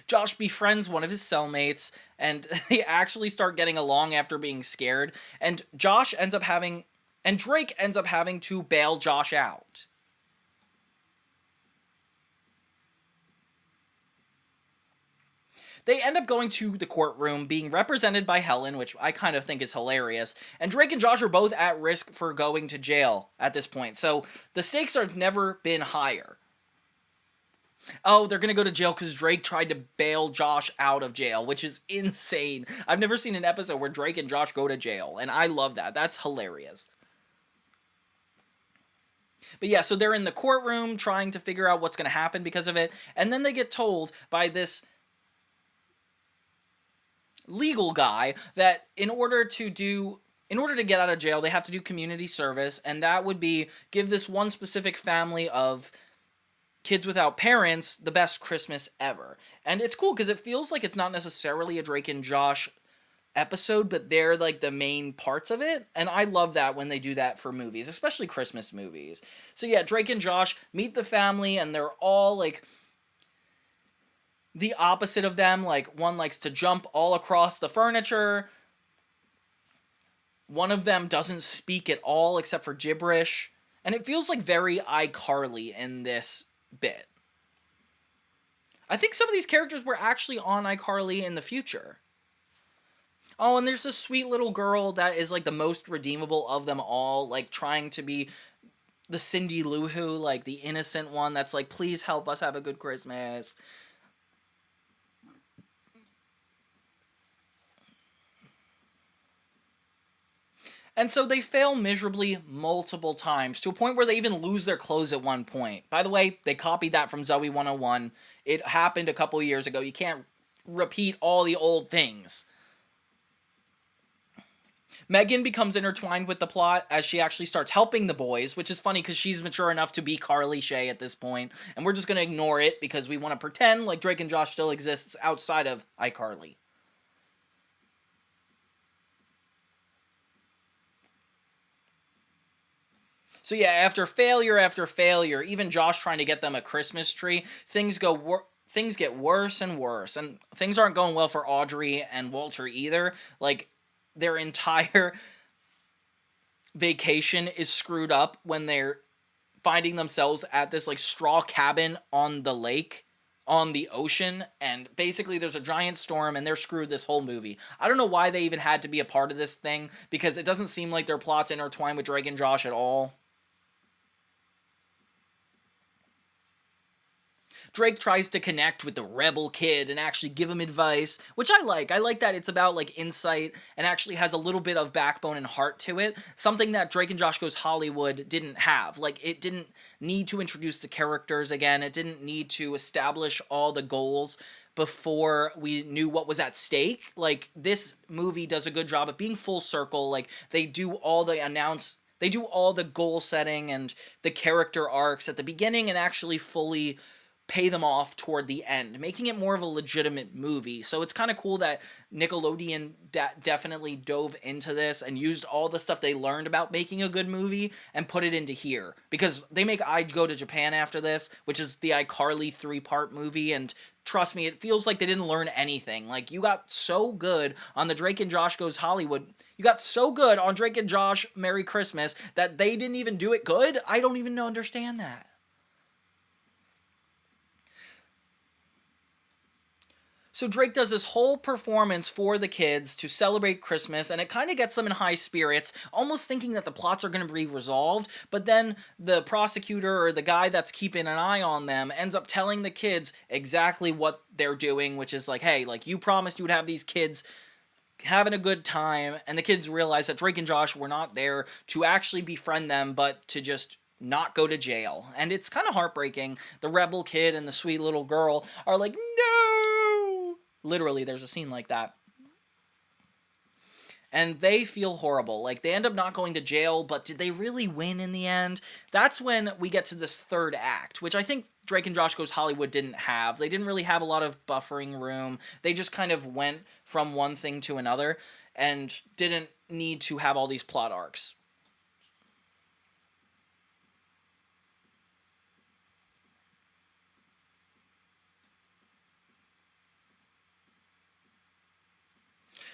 Josh befriends one of his cellmates, and they actually start getting along after being scared. And Drake ends up having to bail Josh out. They end up going to the courtroom, being represented by Helen, which I kind of think is hilarious, and Drake and Josh are both at risk for going to jail at this point, so the stakes have never been higher. Oh, they're gonna go to jail because Drake tried to bail Josh out of jail, which is insane. I've never seen an episode where Drake and Josh go to jail, and I love that. That's hilarious. But yeah, so they're in the courtroom trying to figure out what's going to happen because of it, and then they get told by this legal guy that in order to get out of jail, they have to do community service, and that would be give this one specific family of kids without parents the best Christmas ever. And it's cool because it feels like it's not necessarily a Drake and Josh episode, but they're like the main parts of it, and I love that when they do that for movies, especially Christmas movies. So yeah, Drake and Josh meet the family, and they're all like the opposite of them. Like, one likes to jump all across the furniture. One of them doesn't speak at all except for gibberish. And it feels like very iCarly in this bit. I think some of these characters were actually on iCarly in the future. Oh, and there's this sweet little girl that is like the most redeemable of them all, like trying to be the Cindy Lou Who, like the innocent one that's like, please help us have a good Christmas. And so they fail miserably multiple times, to a point where they even lose their clothes at one point. By the way, they copied that from Zoe 101. It happened a couple years ago. You can't repeat all the old things. Megan becomes intertwined with the plot as she actually starts helping the boys, which is funny because she's mature enough to be Carly Shay at this point, and we're just going to ignore it because we want to pretend like Drake and Josh still exists outside of iCarly. So yeah, after failure, even Josh trying to get them a Christmas tree, things get worse and worse, and things aren't going well for Audrey and Walter either. Like, their entire vacation is screwed up when they're finding themselves at this like straw cabin on the lake, on the ocean, and basically there's a giant storm and they're screwed this whole movie. I don't know why they even had to be a part of this thing, because it doesn't seem like their plots intertwine with Drake and Josh at all. Drake tries to connect with the rebel kid and actually give him advice, which I like. I like that it's about like insight and actually has a little bit of backbone and heart to it. Something that Drake and Josh Goes Hollywood didn't have. Like, it didn't need to introduce the characters again. It didn't need to establish all the goals before we knew what was at stake. Like, this movie does a good job of being full circle. Like, they do all the goal setting and the character arcs at the beginning and actually fully pay them off toward the end, making it more of a legitimate movie. So it's kind of cool that Nickelodeon definitely dove into this and used all the stuff they learned about making a good movie and put it into here. Because they make I'd Go to Japan after this, which is the iCarly 3-part movie, and trust me, it feels like they didn't learn anything. Like, you got so good on the Drake and Josh Goes Hollywood. You got so good on Drake and Josh Merry Christmas that they didn't even do it good? I don't even understand that. So Drake does this whole performance for the kids to celebrate Christmas, and it kind of gets them in high spirits, almost thinking that the plots are going to be resolved, but then the prosecutor or the guy that's keeping an eye on them ends up telling the kids exactly what they're doing, which is like, hey, like, you promised you would have these kids having a good time, and the kids realize that Drake and Josh were not there to actually befriend them, but to just not go to jail. And it's kind of heartbreaking. The rebel kid and the sweet little girl are like, no! Literally, there's a scene like that. And they feel horrible. Like, they end up not going to jail, but did they really win in the end? That's when we get to this third act, which I think Drake and Josh Goes Hollywood didn't have. They didn't really have a lot of buffering room. They just kind of went from one thing to another and didn't need to have all these plot arcs.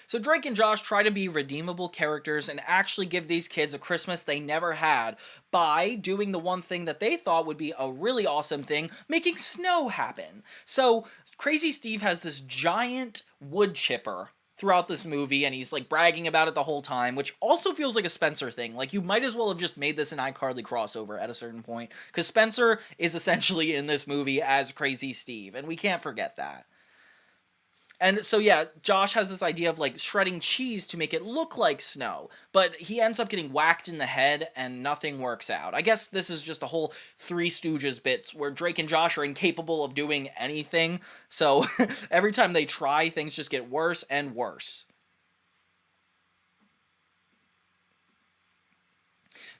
So Drake and Josh try to be redeemable characters and actually give these kids a Christmas they never had by doing the one thing that they thought would be a really awesome thing, making snow happen. So Crazy Steve has this giant wood chipper throughout this movie, and he's like bragging about it the whole time, which also feels like a Spencer thing. Like, you might as well have just made this an iCarly crossover at a certain point, because Spencer is essentially in this movie as Crazy Steve, and we can't forget that. And so, yeah, Josh has this idea of, like, shredding cheese to make it look like snow, but he ends up getting whacked in the head and nothing works out. I guess this is just a whole Three Stooges bit where Drake and Josh are incapable of doing anything, so every time they try, things just get worse and worse.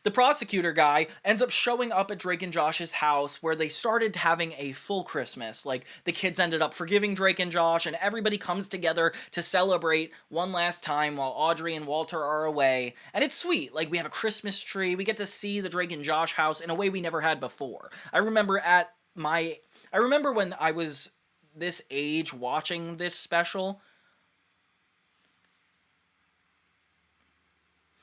The prosecutor guy ends up showing up at Drake and Josh's house where they started having a full Christmas. Like, the kids ended up forgiving Drake and Josh, and everybody comes together to celebrate one last time while Audrey and Walter are away. And it's sweet. Like, we have a Christmas tree. We get to see the Drake and Josh house in a way we never had before. I remember when I was this age watching this special,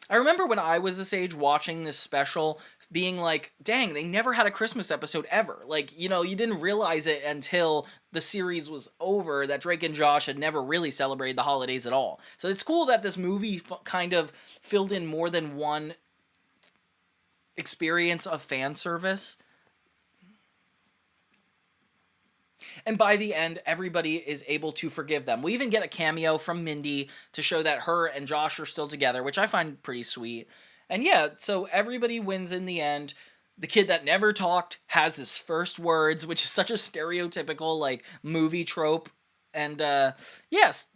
I remember when I was this age watching this special being like, dang, they never had a Christmas episode ever. Like, you know, you didn't realize it until the series was over that Drake and Josh had never really celebrated the holidays at all. So it's cool that this movie kind of filled in more than one experience of fan service. And by the end, everybody is able to forgive them. We even get a cameo from Mindy to show that her and Josh are still together, which I find pretty sweet. And yeah, so everybody wins in the end. The kid that never talked has his first words, which is such a stereotypical, like, movie trope. And, yes,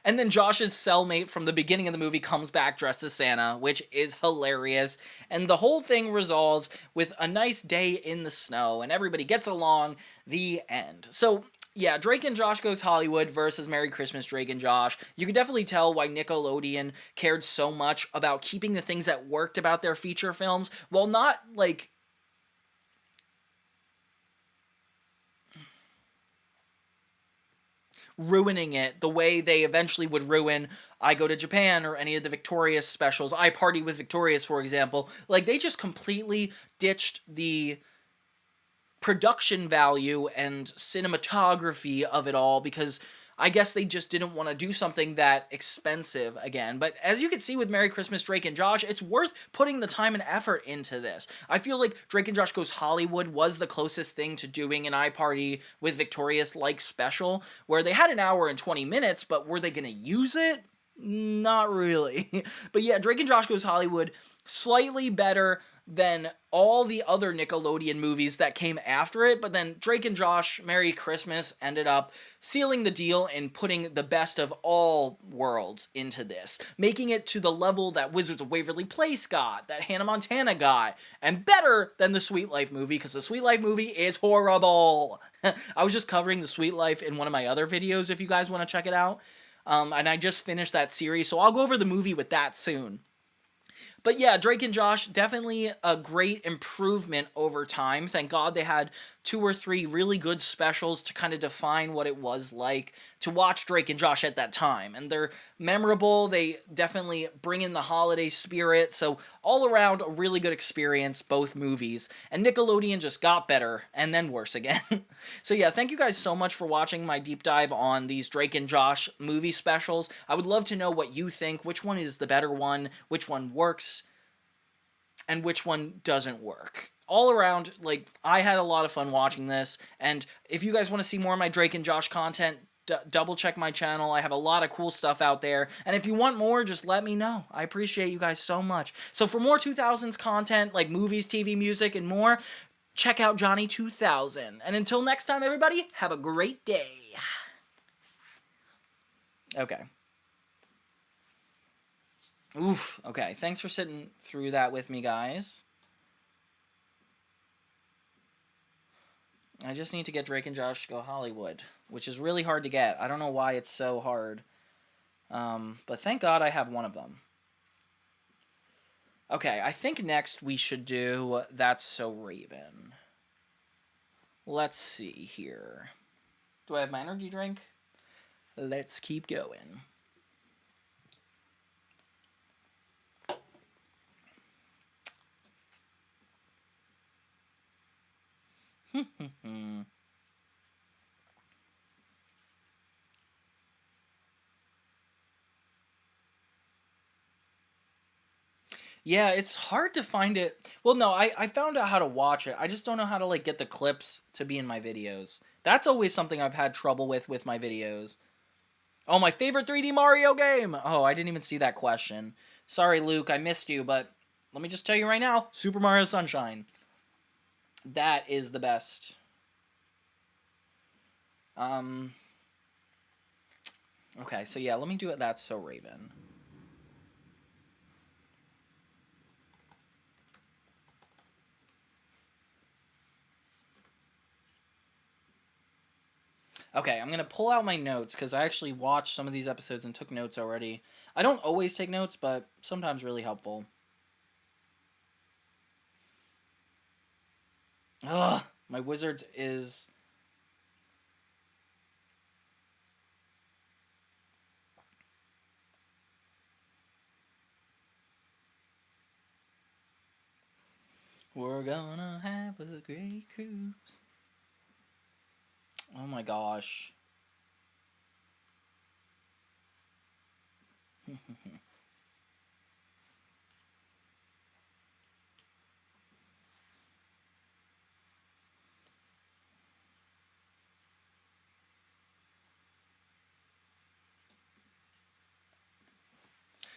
and then Josh's cellmate from the beginning of the movie comes back dressed as Santa, which is hilarious. And the whole thing resolves with a nice day in the snow, and everybody gets along. The end. So, yeah, Drake and Josh Goes Hollywood versus Merry Christmas, Drake and Josh. You can definitely tell why Nickelodeon cared so much about keeping the things that worked about their feature films, while not, like, ruining it the way they eventually would ruin I Go to Japan or any of the Victorious specials. I Party with Victorious, for example. Like, they just completely ditched the production value and cinematography of it all because I guess they just didn't want to do something that expensive again. But as you can see with Merry Christmas, Drake and Josh, it's worth putting the time and effort into this. I feel like Drake and Josh Goes Hollywood was the closest thing to doing an iParty with Victorious-like special, where they had an hour and 20 minutes, but were they going to use it? Not really. But yeah, Drake and Josh Goes Hollywood, slightly better than all the other Nickelodeon movies that came after it, but then Drake and Josh Merry Christmas ended up sealing the deal and putting the best of all worlds into this, making it to the level that Wizards of Waverly Place got, that Hannah Montana got, and better than the Sweet Life movie, because the Sweet Life movie is horrible. I was just covering the Sweet Life in one of my other videos if you guys want to check it out. And I just finished that series, so I'll go over the movie with that soon. But yeah, Drake and Josh, definitely a great improvement over time. Thank God they had 2 or 3 really good specials to kind of define what it was like to watch Drake and Josh at that time. And they're memorable. They definitely bring in the holiday spirit. So all around, a really good experience, both movies. And Nickelodeon just got better and then worse again. So yeah, thank you guys so much for watching my deep dive on these Drake and Josh movie specials. I would love to know what you think. Which one is the better one? Which one works? And which one doesn't work. All around, like, I had a lot of fun watching this, and if you guys want to see more of my Drake and Josh content, double check my channel. I have a lot of cool stuff out there, and if you want more, just let me know. I appreciate you guys so much. So for more 2000s content, like movies, TV, music, and more, check out Johnny2000. And until next time, everybody, have a great day. Okay. Oof, okay, thanks for sitting through that with me, guys. I just need to get Drake and Josh Go Hollywood, which is really hard to get. I don't know why it's so hard. But thank God I have one of them. Okay, I think next we should do That's So Raven. Let's see here. Do I have my energy drink? Let's keep going. Yeah, it's hard to find it. Well, no, I found out how to watch it. I just don't know how to, like, get the clips to be in my videos. That's always something I've had trouble with my videos. Oh, my favorite 3D Mario game! Oh, I didn't even see that question. Sorry, Luke, I missed you, but let me just tell you right now, Super Mario Sunshine. That is the best. Okay, so yeah, let me do it. That's So Raven. Okay, I'm going to pull out my notes because I actually watched some of these episodes and took notes already. I don't always take notes, but sometimes really helpful. Ugh, my Wizards is We're gonna have a great cruise. Oh my gosh.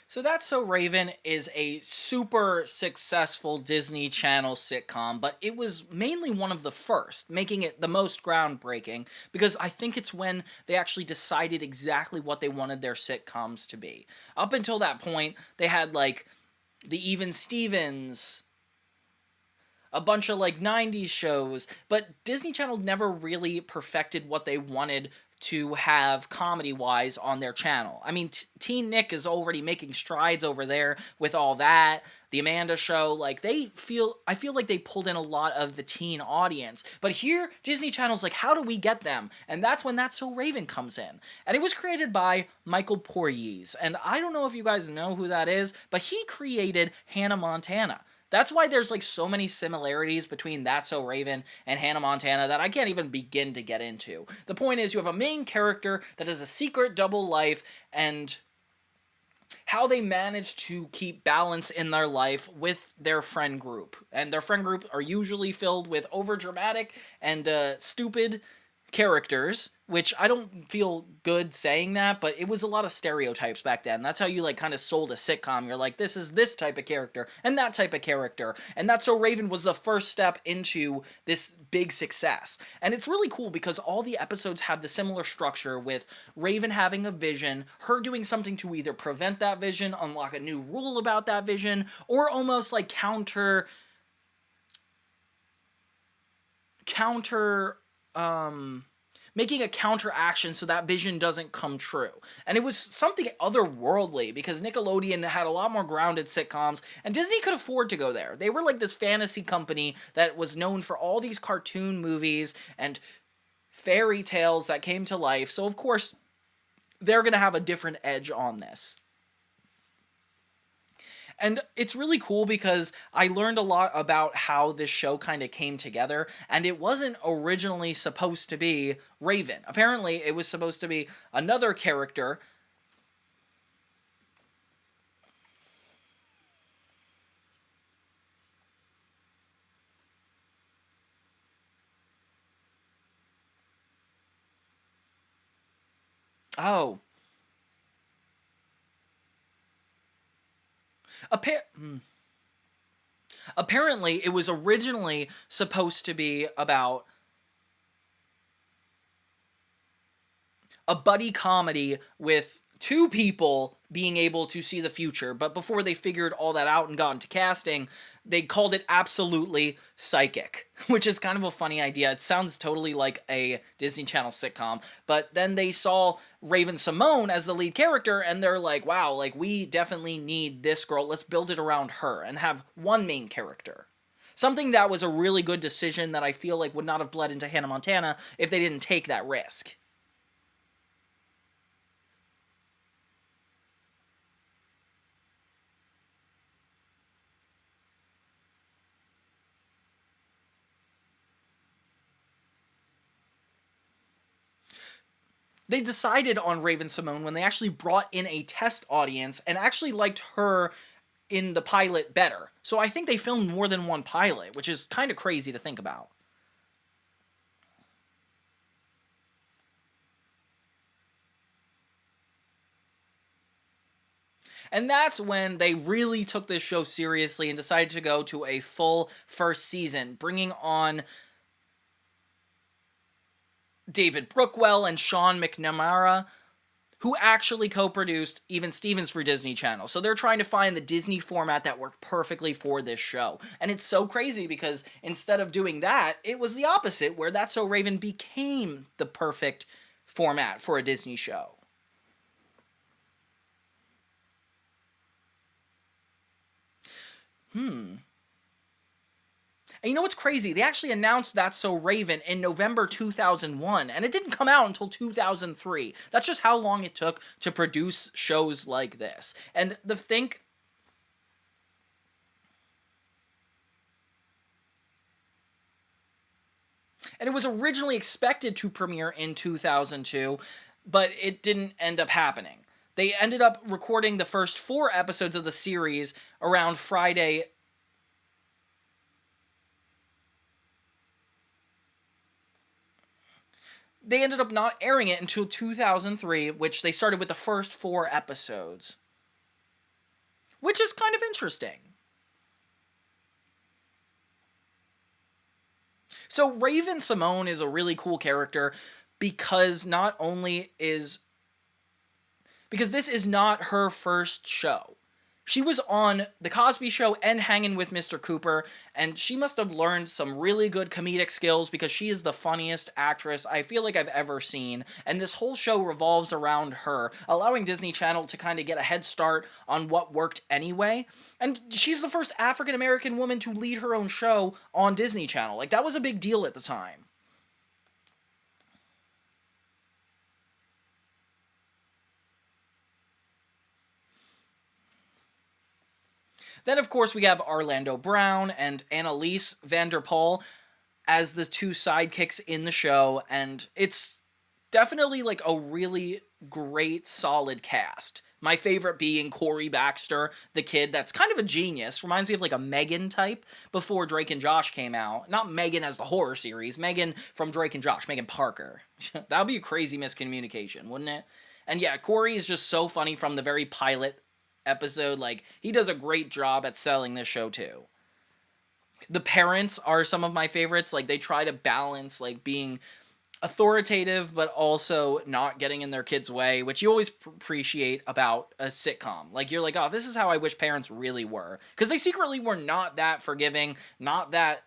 So That's So Raven is a super successful Disney Channel sitcom, but it was mainly one of the first, making it the most groundbreaking because I think it's when they actually decided exactly what they wanted their sitcoms to be. Up until that point, they had like the Even Stevens, a bunch of like 90s shows, but Disney Channel never really perfected what they wanted to have comedy wise on their channel. I mean, Teen Nick is already making strides over there with all that. The Amanda Show, like I feel like they pulled in a lot of the teen audience. But here, Disney Channel's like, how do we get them? And that's when That's So Raven comes in. And it was created by Michael Porriez. And I don't know if you guys know who that is, but he created Hannah Montana. That's why there's like so many similarities between That's So Raven and Hannah Montana that I can't even begin to get into. The point is, you have a main character that has a secret double life, and how they manage to keep balance in their life with their friend group. And their friend group are usually filled with overdramatic and stupid characters, which I don't feel good saying that, but it was a lot of stereotypes back then. That's how you like kind of sold a sitcom. You're like, this is this type of character and that type of character. And That's So Raven was the first step into this big success. And it's really cool because all the episodes have the similar structure, with Raven having a vision, her doing something to either prevent that vision, unlock a new rule about that vision, or almost like counter making a counteraction so that vision doesn't come true. And it was something otherworldly because Nickelodeon had a lot more grounded sitcoms, and Disney could afford to go there. They were like this fantasy company that was known for all these cartoon movies and fairy tales that came to life, so of course they're going to have a different edge on this. And it's really cool because I learned a lot about how this show kind of came together, and it wasn't originally supposed to be Raven. Apparently, it was supposed to be another character. Oh. Apparently, it was originally supposed to be about a buddy comedy with two people being able to see the future, but before they figured all that out and got into casting, they called it Absolutely Psychic, which is kind of a funny idea. It sounds totally like a Disney Channel sitcom, but then they saw Raven Simone as the lead character, and they're like, wow, like, we definitely need this girl, let's build it around her, and have one main character. Something that was a really good decision that I feel like would not have bled into Hannah Montana if they didn't take that risk. They decided on Raven Simone when they actually brought in a test audience and actually liked her in the pilot better. So I think they filmed more than one pilot, which is kind of crazy to think about. And that's when they really took this show seriously and decided to go to a full first season, bringing on David Brookwell and Sean McNamara, who actually co-produced Even Stevens for Disney Channel. So they're trying to find the Disney format that worked perfectly for this show. And it's so crazy because instead of doing that, it was the opposite, where That's So Raven became the perfect format for a Disney show. And you know what's crazy? They actually announced That's So Raven in November 2001, and it didn't come out until 2003. That's just how long it took to produce shows like this. And And it was originally expected to premiere in 2002, but it didn't end up happening. They ended up recording the first 4 episodes of the series around Friday. They ended up not airing it until 2003, which they started with the first 4 episodes. Which is kind of interesting. So Raven Simone is a really cool character because because this is not her first show. She was on The Cosby Show and Hanging with Mr. Cooper, and she must have learned some really good comedic skills because she is the funniest actress I feel like I've ever seen, and this whole show revolves around her, allowing Disney Channel to kind of get a head start on what worked anyway. And she's the first African American woman to lead her own show on Disney Channel. Like, that was a big deal at the time. Then, of course, we have Orlando Brown and Annalise Vanderpool as the 2 sidekicks in the show, and it's definitely like a really great, solid cast. My favorite being Corey Baxter, the kid that's kind of a genius. Reminds me of like a Megan type before Drake and Josh came out. Not Megan as the horror series, Megan from Drake and Josh, Megan Parker. That would be a crazy miscommunication, wouldn't it? And yeah, Corey is just so funny from the very pilot episode. Like, he does a great job at selling this show too. The parents are some of my favorites. Like, they try to balance like being authoritative but also not getting in their kids' way, which you always appreciate about a sitcom. Like, you're like, oh, this is how I wish parents really were, because they secretly were not that forgiving, not that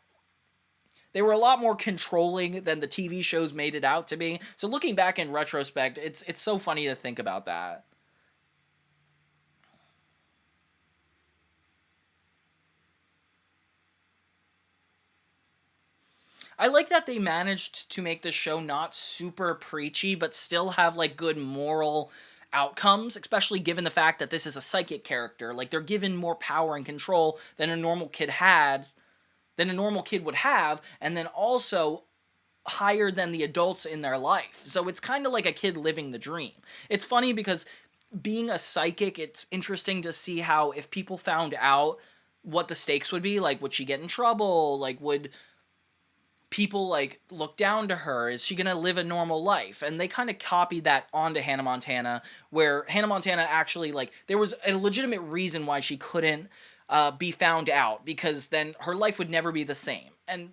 they were a lot more controlling than the TV shows made it out to be. So looking back in retrospect, it's so funny to think about that. I like that they managed to make the show not super preachy, but still have like good moral outcomes, especially given the fact that this is a psychic character. Like, they're given more power and control than a normal kid would have, and then also higher than the adults in their life. So it's kind of like a kid living the dream. It's funny because being a psychic, it's interesting to see how if people found out what the stakes would be, like, would she get in trouble? Like, would people like look down to her? Is she gonna live a normal life? And they kind of copied that onto Hannah Montana, where Hannah Montana actually, like, there was a legitimate reason why she couldn't be found out, because then her life would never be the same. And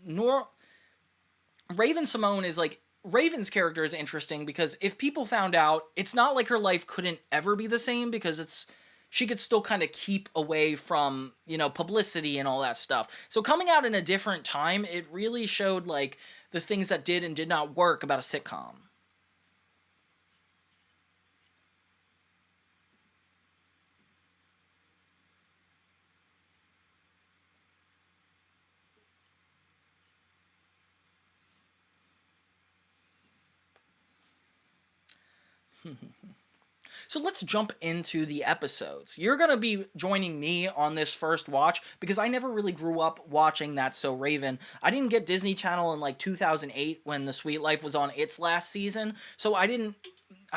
Raven Simone is like, Raven's character is interesting because if people found out, it's not like her life couldn't ever be the same, because she could still kind of keep away from, publicity and all that stuff. So coming out in a different time, it really showed like the things that did and did not work about a sitcom. So let's jump into the episodes. You're going to be joining me on this first watch because I never really grew up watching That's So Raven. I didn't get Disney Channel in like 2008 when The Sweet Life was on its last season. So I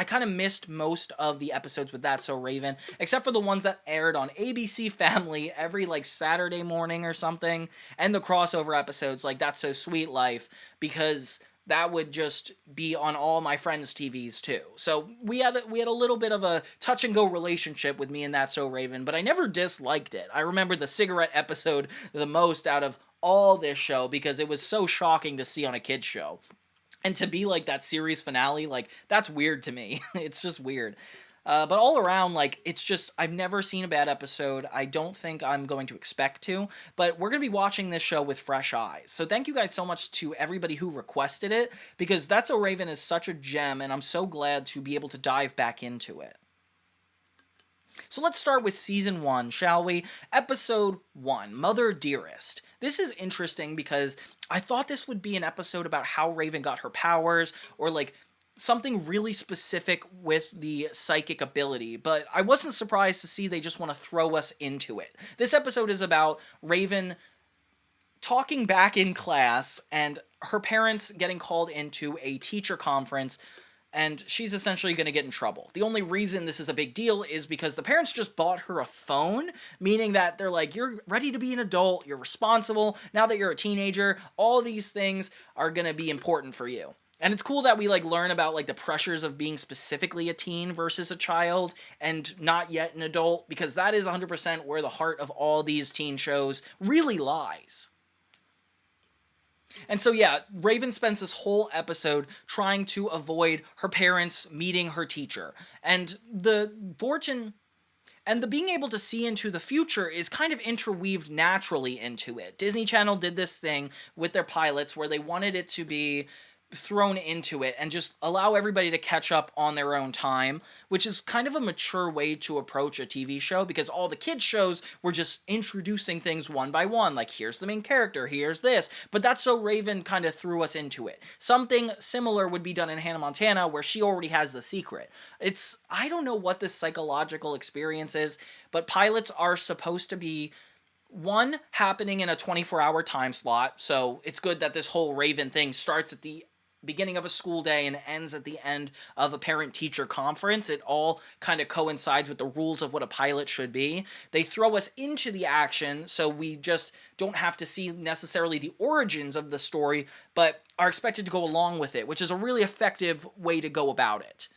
kind of missed most of the episodes with That's So Raven, except for the ones that aired on ABC Family every like Saturday morning or something, and the crossover episodes like That's So Sweet Life, because that would just be on all my friends' TVs too. So we had a little bit of a touch and go relationship with me and That's So Raven, but I never disliked it. I remember the cigarette episode the most out of all this show because it was so shocking to see on a kid's show. And to be like that series finale, like, that's weird to me. It's just weird. But all around, like, it's just, I've never seen a bad episode. I don't think I'm going to expect to, but we're going to be watching this show with fresh eyes. So thank you guys so much to everybody who requested it, because That's So Raven is such a gem, and I'm so glad to be able to dive back into it. So let's start with Season 1, shall we? Episode 1, Mother Dearest. This is interesting because I thought this would be an episode about how Raven got her powers, or like something really specific with the psychic ability, but I wasn't surprised to see they just want to throw us into it. This episode is about Raven talking back in class and her parents getting called into a teacher conference, and she's essentially going to get in trouble. The only reason this is a big deal is because the parents just bought her a phone, meaning that they're like, you're ready to be an adult, you're responsible, now that you're a teenager, all these things are going to be important for you. And it's cool that we like learn about like the pressures of being specifically a teen versus a child and not yet an adult, because that is 100% where the heart of all these teen shows really lies. And so, yeah, Raven spends this whole episode trying to avoid her parents meeting her teacher. And the fortune and the being able to see into the future is kind of interweaved naturally into it. Disney Channel did this thing with their pilots where they wanted it to be thrown into it and just allow everybody to catch up on their own time, which is kind of a mature way to approach a TV show, because all the kids shows were just introducing things one by one, like here's the main character, here's this, but that's so Raven kind of threw us into it. Something similar would be done in Hannah Montana, where she already has the secret. I don't know what this psychological experience is, but pilots are supposed to be one, happening in a 24-hour time slot, so it's good that this whole Raven thing starts at the beginning of a school day and ends at the end of a parent-teacher conference. It all kind of coincides with the rules of what a pilot should be. They throw us into the action, so we just don't have to see necessarily the origins of the story, but are expected to go along with it, which is a really effective way to go about it.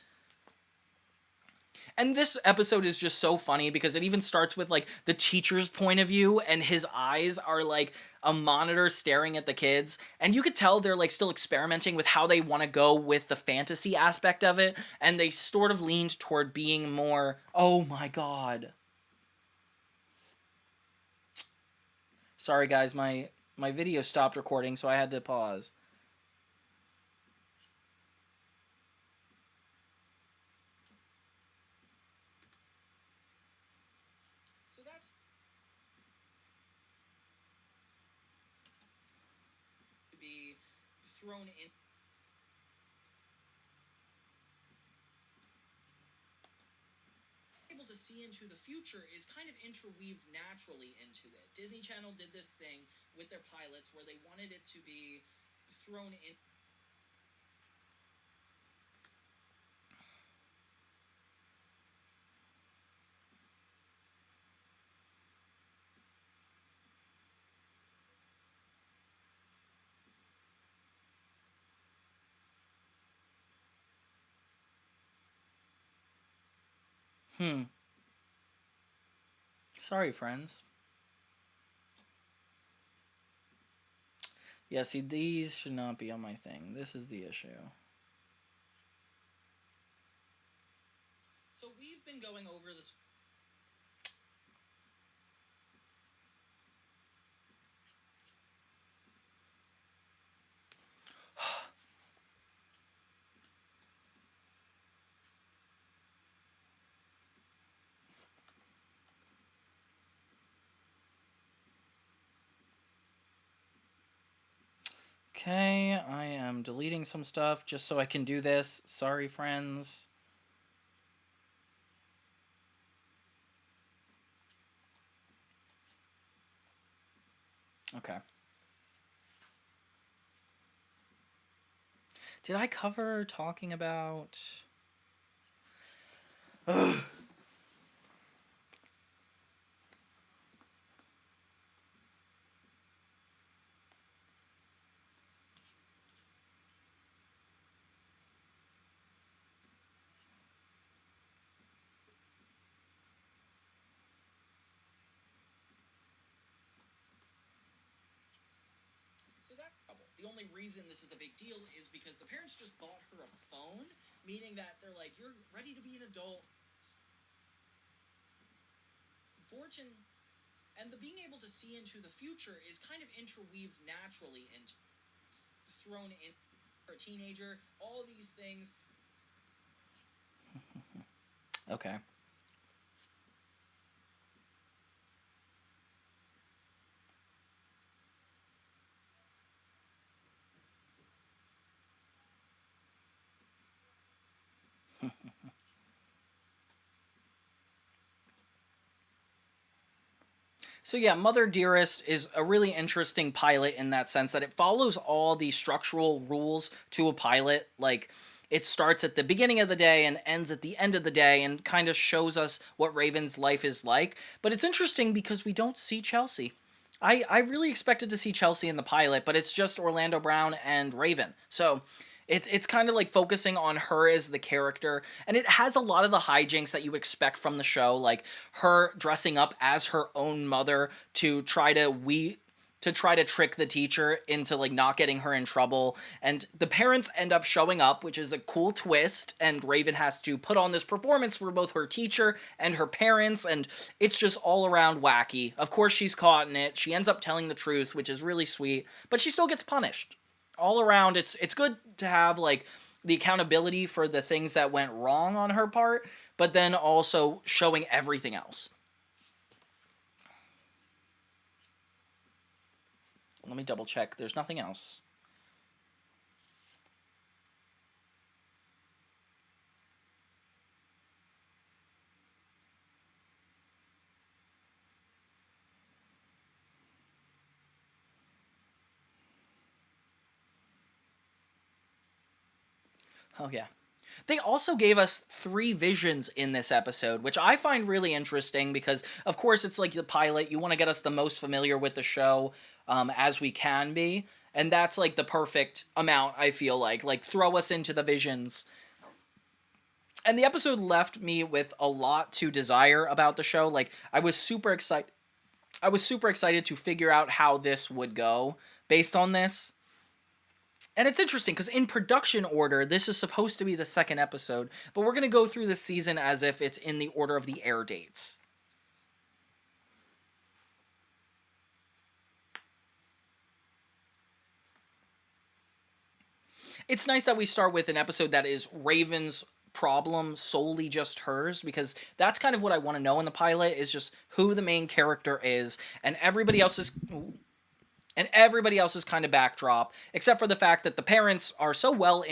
And this episode is just so funny because it even starts with like the teacher's point of view, and his eyes are like a monitor staring at the kids, and you could tell they're like still experimenting with how they want to go with the fantasy aspect of it, and they sort of leaned toward being more, oh my god. Sorry guys, my video stopped recording, so I had to pause. So that's to be thrown in. Able to see into the future is kind of interweaved naturally into it. Disney Channel did this thing with their pilots where they wanted it to be thrown in. Sorry, friends. Yeah, see, these should not be on my thing. This is the issue. So we've been going over this. Okay, I am deleting some stuff just so I can do this. Sorry, friends. Okay. Did I cover talking about... Ugh. So that's trouble. The only reason this is a big deal is because the parents just bought her a phone, meaning that they're like, you're ready to be an adult. Fortune and the being able to see into the future is kind of interweaved naturally into thrown in for a teenager, all these things. Okay. So yeah, Mother Dearest is a really interesting pilot in that sense that it follows all the structural rules to a pilot. Like, it starts at the beginning of the day and ends at the end of the day and kind of shows us what Raven's life is like. But it's interesting because we don't see Chelsea. I really expected to see Chelsea in the pilot, but it's just Orlando Brown and Raven. So it's kind of like focusing on her as the character, and it has a lot of the hijinks that you would expect from the show, like her dressing up as her own mother to try to trick the teacher into like not getting her in trouble, and the parents end up showing up, which is a cool twist, and Raven has to put on this performance for both her teacher and her parents, and it's just all around wacky. Of course she's caught in it. She ends up telling the truth, which is really sweet, but she still gets punished. All around, it's good to have like the accountability for the things that went wrong on her part, but then also showing everything else. Let me double check. There's nothing else. Oh, yeah. They also gave us 3 visions in this episode, which I find really interesting because, of course, it's like the pilot. You want to get us the most familiar with the show as we can be. And that's like the perfect amount, I feel like. Like, throw us into the visions. And the episode left me with a lot to desire about the show. Like, I was super excited. I was super excited to figure out how this would go based on this. And it's interesting because in production order, this is supposed to be the second episode, but we're going to go through the season as if it's in the order of the air dates. It's nice that we start with an episode that is Raven's problem, solely just hers, because that's kind of what I want to know in the pilot, is just who the main character is, and everybody else's kind of backdrop, except for the fact that the parents are so well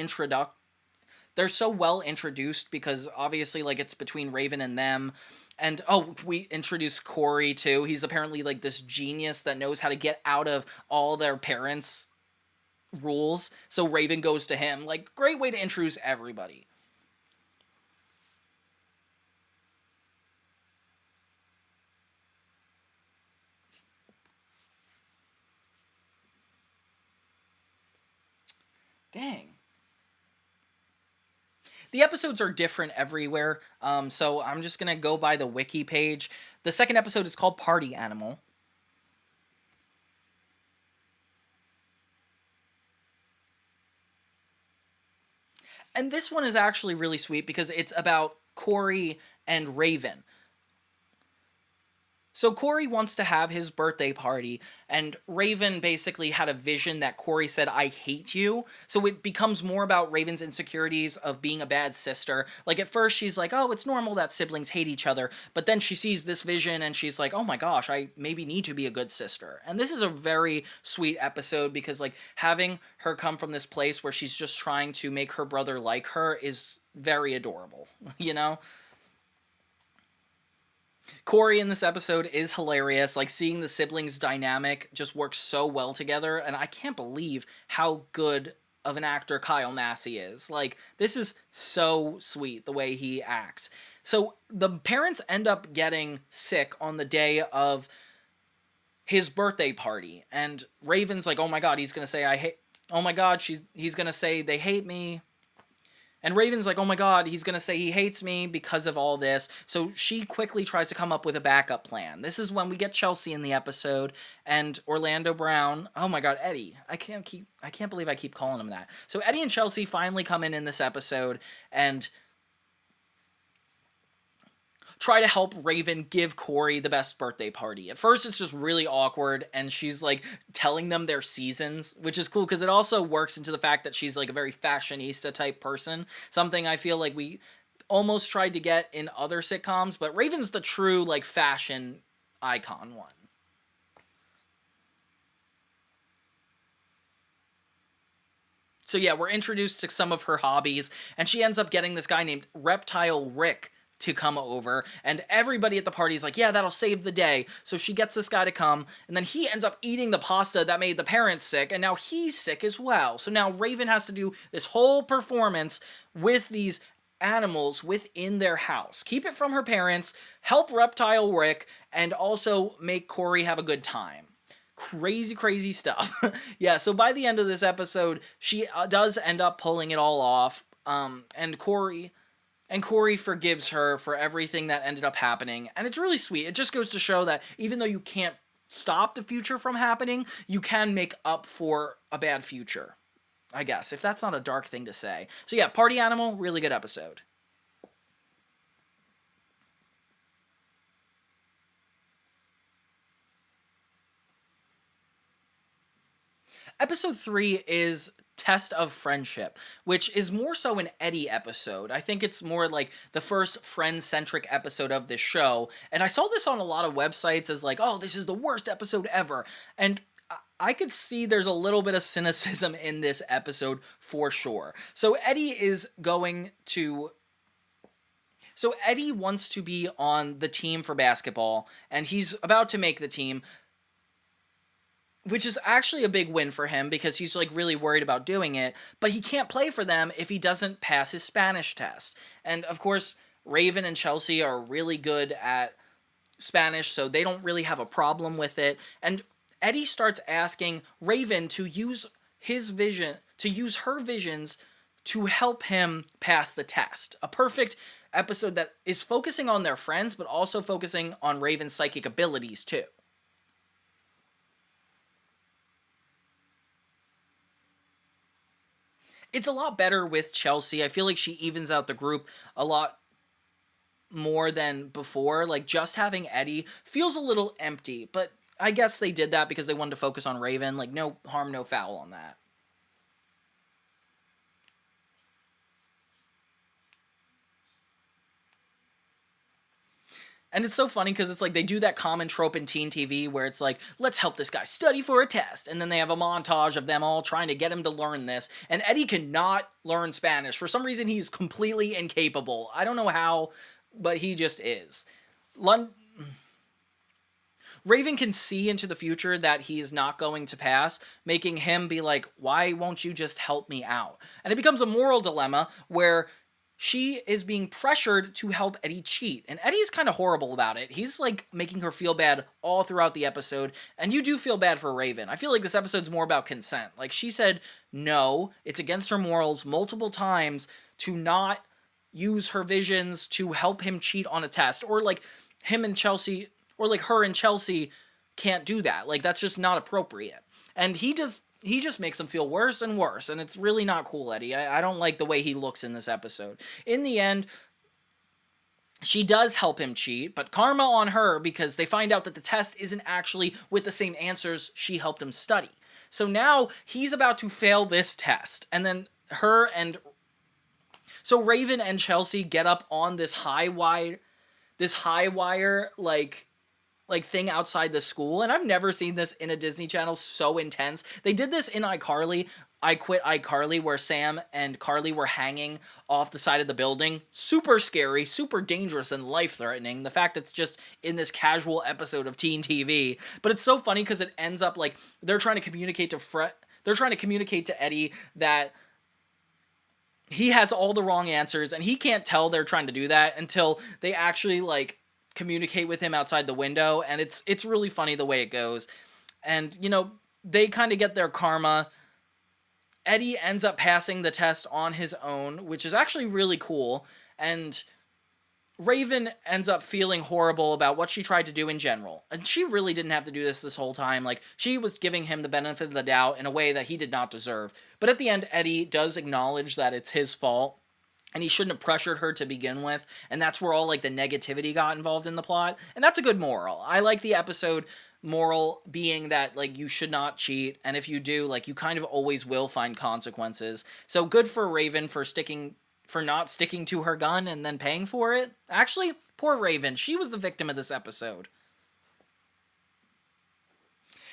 they're so well introduced because obviously like it's between Raven and them. And oh, we introduce Corey too. He's apparently like this genius that knows how to get out of all their parents' rules. So Raven goes to him. Like, great way to introduce everybody. Dang. The episodes are different everywhere, so I'm just going to go by the wiki page. The second episode is called Party Animal. And this one is actually really sweet because it's about Corey and Raven. So Corey wants to have his birthday party, and Raven basically had a vision that Corey said, "I hate you." So it becomes more about Raven's insecurities of being a bad sister. Like, at first she's like, oh, it's normal that siblings hate each other, but then she sees this vision and she's like, oh my gosh, I maybe need to be a good sister. And this is a very sweet episode because, like, having her come from this place where she's just trying to make her brother like her is very adorable, you know? Corey in this episode is hilarious. Like, seeing the siblings dynamic just works so well together, and I can't believe how good of an actor Kyle Massey is. Like, this is so sweet the way he acts. So the parents end up getting sick on the day of his birthday party, and Raven's like, oh my god, he's gonna say I hate oh my god, he's gonna say they hate me. And Raven's like, oh my god, he's going to say he hates me because of all this. So she quickly tries to come up with a backup plan. This is when we get Chelsea in the episode and Orlando Brown. Oh my god, Eddie. I can't believe I keep calling him that. So Eddie and Chelsea finally come in this episode and try to help Raven give Corey the best birthday party. At first, it's just really awkward, and she's, like, telling them their seasons, which is cool, because it also works into the fact that she's, like, a very fashionista-type person, something I feel like we almost tried to get in other sitcoms, but Raven's the true, like, fashion icon one. So yeah, we're introduced to some of her hobbies, and she ends up getting this guy named Reptile Rick to come over, and everybody at the party is like, yeah, that'll save the day. So she gets this guy to come, and then he ends up eating the pasta that made the parents sick, and now he's sick as well. So now Raven has to do this whole performance with these animals within their house. Keep it from her parents, help Reptile Rick, and also make Corey have a good time. Crazy, crazy stuff. Yeah, so by the end of this episode, she does end up pulling it all off, and Corey forgives her for everything that ended up happening, and it's really sweet. It just goes to show that even though you can't stop the future from happening, you can make up for a bad future, I guess, if that's not a dark thing to say. So yeah, Party Animal, really good episode. Episode 3 is Test of Friendship, which is more so an Eddie episode. I think it's more like the first friend-centric episode of this show, and I saw this on a lot of websites as like, oh, this is the worst episode ever, and I could see there's a little bit of cynicism in this episode for sure. So Eddie wants to be on the team for basketball, and he's about to make the team, which is actually a big win for him because he's like really worried about doing it, but he can't play for them if he doesn't pass his Spanish test. And of course, Raven and Chelsea are really good at Spanish, so they don't really have a problem with it. And Eddie starts asking Raven to use her visions to help him pass the test. A perfect episode that is focusing on their friends, but also focusing on Raven's psychic abilities too. It's a lot better with Chelsea. I feel like she evens out the group a lot more than before. Like, just having Eddie feels a little empty, but I guess they did that because they wanted to focus on Raven. Like, no harm, no foul on that. And it's so funny because it's like they do that common trope in teen TV where it's like, let's help this guy study for a test. And then they have a montage of them all trying to get him to learn this. And Eddie cannot learn Spanish. For some reason, he's completely incapable. I don't know how, but he just is. Raven can see into the future that he is not going to pass, making him be like, why won't you just help me out? And it becomes a moral dilemma where she is being pressured to help Eddie cheat. And Eddie's kind of horrible about it. He's like making her feel bad all throughout the episode. And you do feel bad for Raven. I feel like this episode's more about consent. Like, she said no, it's against her morals multiple times to not use her visions to help him cheat on a test. Or like him and Chelsea, or like her and Chelsea can't do that. Like, that's just not appropriate. And he just makes him feel worse and worse, and it's really not cool, Eddie. I don't like the way he looks in this episode. In the end, she does help him cheat, but karma on her because they find out that the test isn't actually with the same answers she helped him study. So now he's about to fail this test, and then so Raven and Chelsea get up on this high wire like thing outside the school, and I've never seen this in a Disney Channel so intense. They did this in iCarly, I Quit iCarly, where Sam and Carly were hanging off the side of the building. Super scary, super dangerous, and life-threatening. The fact it's just in this casual episode of teen TV, but it's so funny because it ends up like they're trying to communicate to Eddie that he has all the wrong answers, and he can't tell they're trying to do that until they actually like communicate with him outside the window, and it's really funny the way it goes. And you know, they kind of get their karma. Eddie ends up passing the test on his own, which is actually really cool, and Raven ends up feeling horrible about what she tried to do in general. And she really didn't have to do this whole time. Like, she was giving him the benefit of the doubt in a way that he did not deserve. But at the end, Eddie does acknowledge that it's his fault, and he shouldn't have pressured her to begin with, and that's where all, like, the negativity got involved in the plot, and that's a good moral. I like the episode moral being that, like, you should not cheat, and if you do, like, you kind of always will find consequences. So good for Raven for not sticking to her gun and then paying for it. Actually, poor Raven, she was the victim of this episode.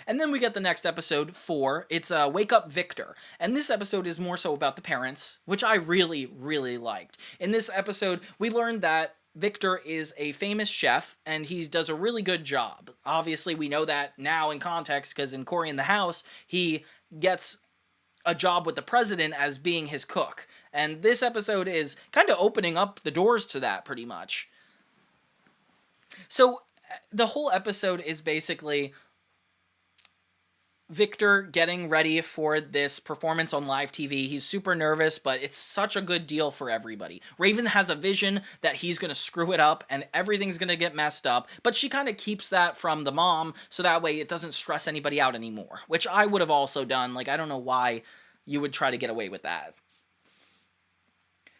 And then we get the next episode, 4. It's Wake Up Victor. And this episode is more so about the parents, which I really, really liked. In this episode, we learned that Victor is a famous chef, and he does a really good job. Obviously, we know that now in context, because in Cory in the House, he gets a job with the president as being his cook. And this episode is kind of opening up the doors to that, pretty much. So, the whole episode is basically Victor getting ready for this performance on live TV. He's super nervous, but it's such a good deal for everybody. Raven has a vision that he's going to screw it up and everything's going to get messed up, but she kind of keeps that from the mom so that way it doesn't stress anybody out anymore, which I would have also done. Like, I don't know why you would try to get away with that.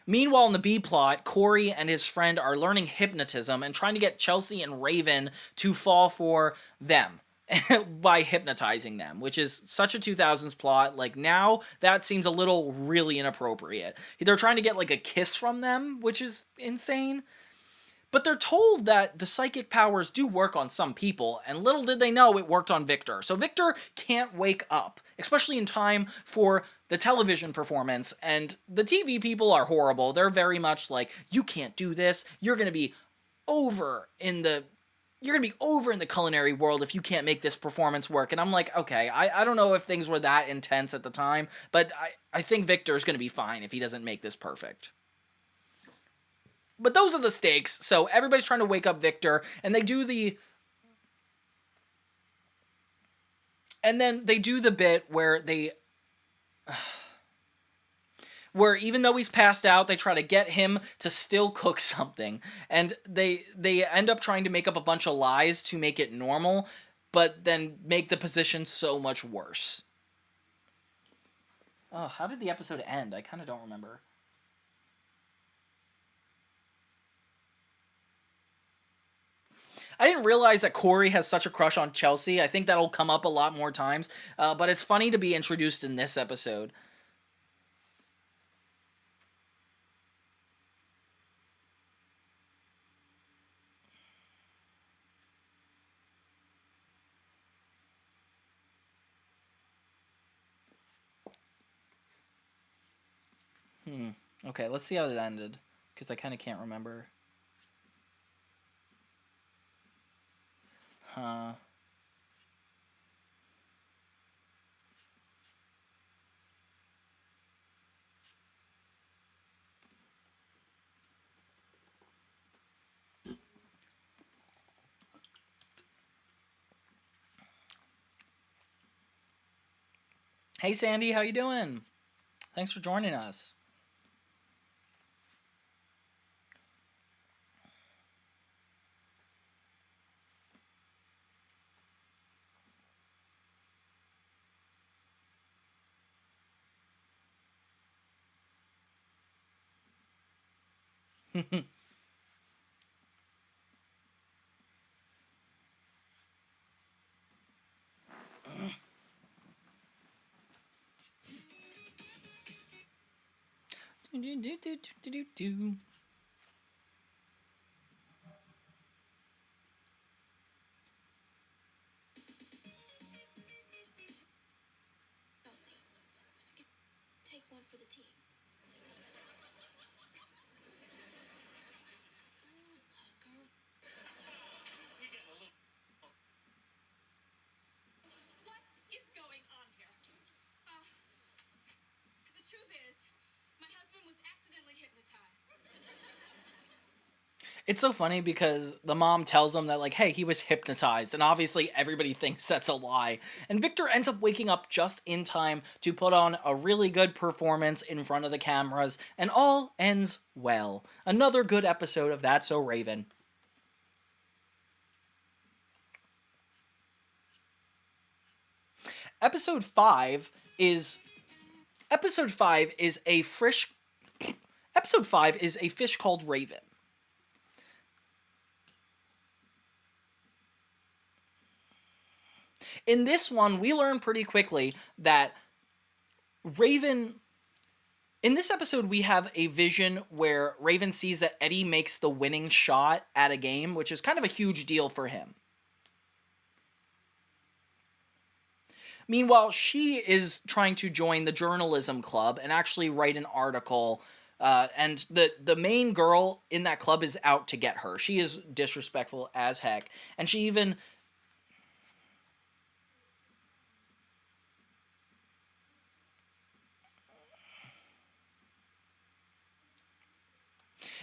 Meanwhile, in the B plot, Cory and his friend are learning hypnotism and trying to get Chelsea and Raven to fall for them by hypnotizing them, which is such a 2000s plot. Like, now that seems a little really inappropriate. They're trying to get like a kiss from them, which is insane. But they're told that the psychic powers do work on some people, and little did they know it worked on Victor. So Victor can't wake up, especially in time for the television performance, and the TV people are horrible. They're very much like, you can't do this, you're gonna be over in the culinary world if you can't make this performance work. And I'm like, okay, I don't know if things were that intense at the time, but I think Victor's going to be fine if he doesn't make this perfect. But those are the stakes, so everybody's trying to wake up Victor, and they do the... And then they do the bit where they... where even though he's passed out, they try to get him to still cook something. And they end up trying to make up a bunch of lies to make it normal, but then make the position so much worse. Oh, how did the episode end? I kind of don't remember. I didn't realize that Cory has such a crush on Chelsea. I think that'll come up a lot more times, but it's funny to be introduced in this episode. Okay, let's see how it ended, because I kind of can't remember. Huh. Hey Sandy, how you doing? Thanks for joining us. Elsie, take one for the team. Pucker. What is going on here? The truth is, my husband was accidentally hypnotized. It's so funny because the mom tells him that, like, hey, he was hypnotized, and obviously everybody thinks that's a lie. And Victor ends up waking up just in time to put on a really good performance in front of the cameras, and all ends well. Another good episode of That's So Raven. Episode 5 is a fish called Raven. In this one, we learn pretty quickly that Raven... In this episode, we have a vision where Raven sees that Eddie makes the winning shot at a game, which is kind of a huge deal for him. Meanwhile, she is trying to join the journalism club and actually write an article And the main girl in that club is out to get her. She is disrespectful as heck, and she even.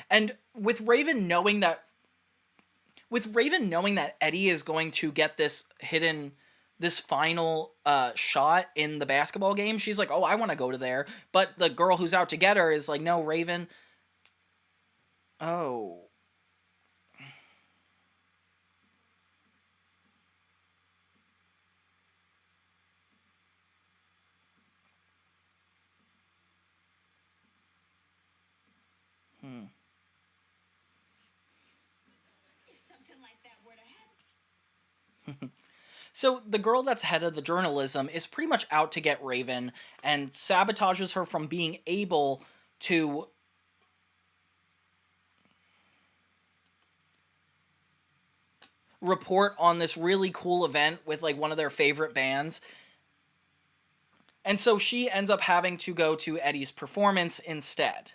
And with Raven knowing that Eddie is going to get this final shot in the basketball game, she's like, "Oh, I want to go to there." But the girl who's out to get her is like, "No, Raven." Oh. Hmm. If something like that were to happen. So the girl that's head of the journalism is pretty much out to get Raven and sabotages her from being able to report on this really cool event with like one of their favorite bands. And so she ends up having to go to Eddie's performance instead.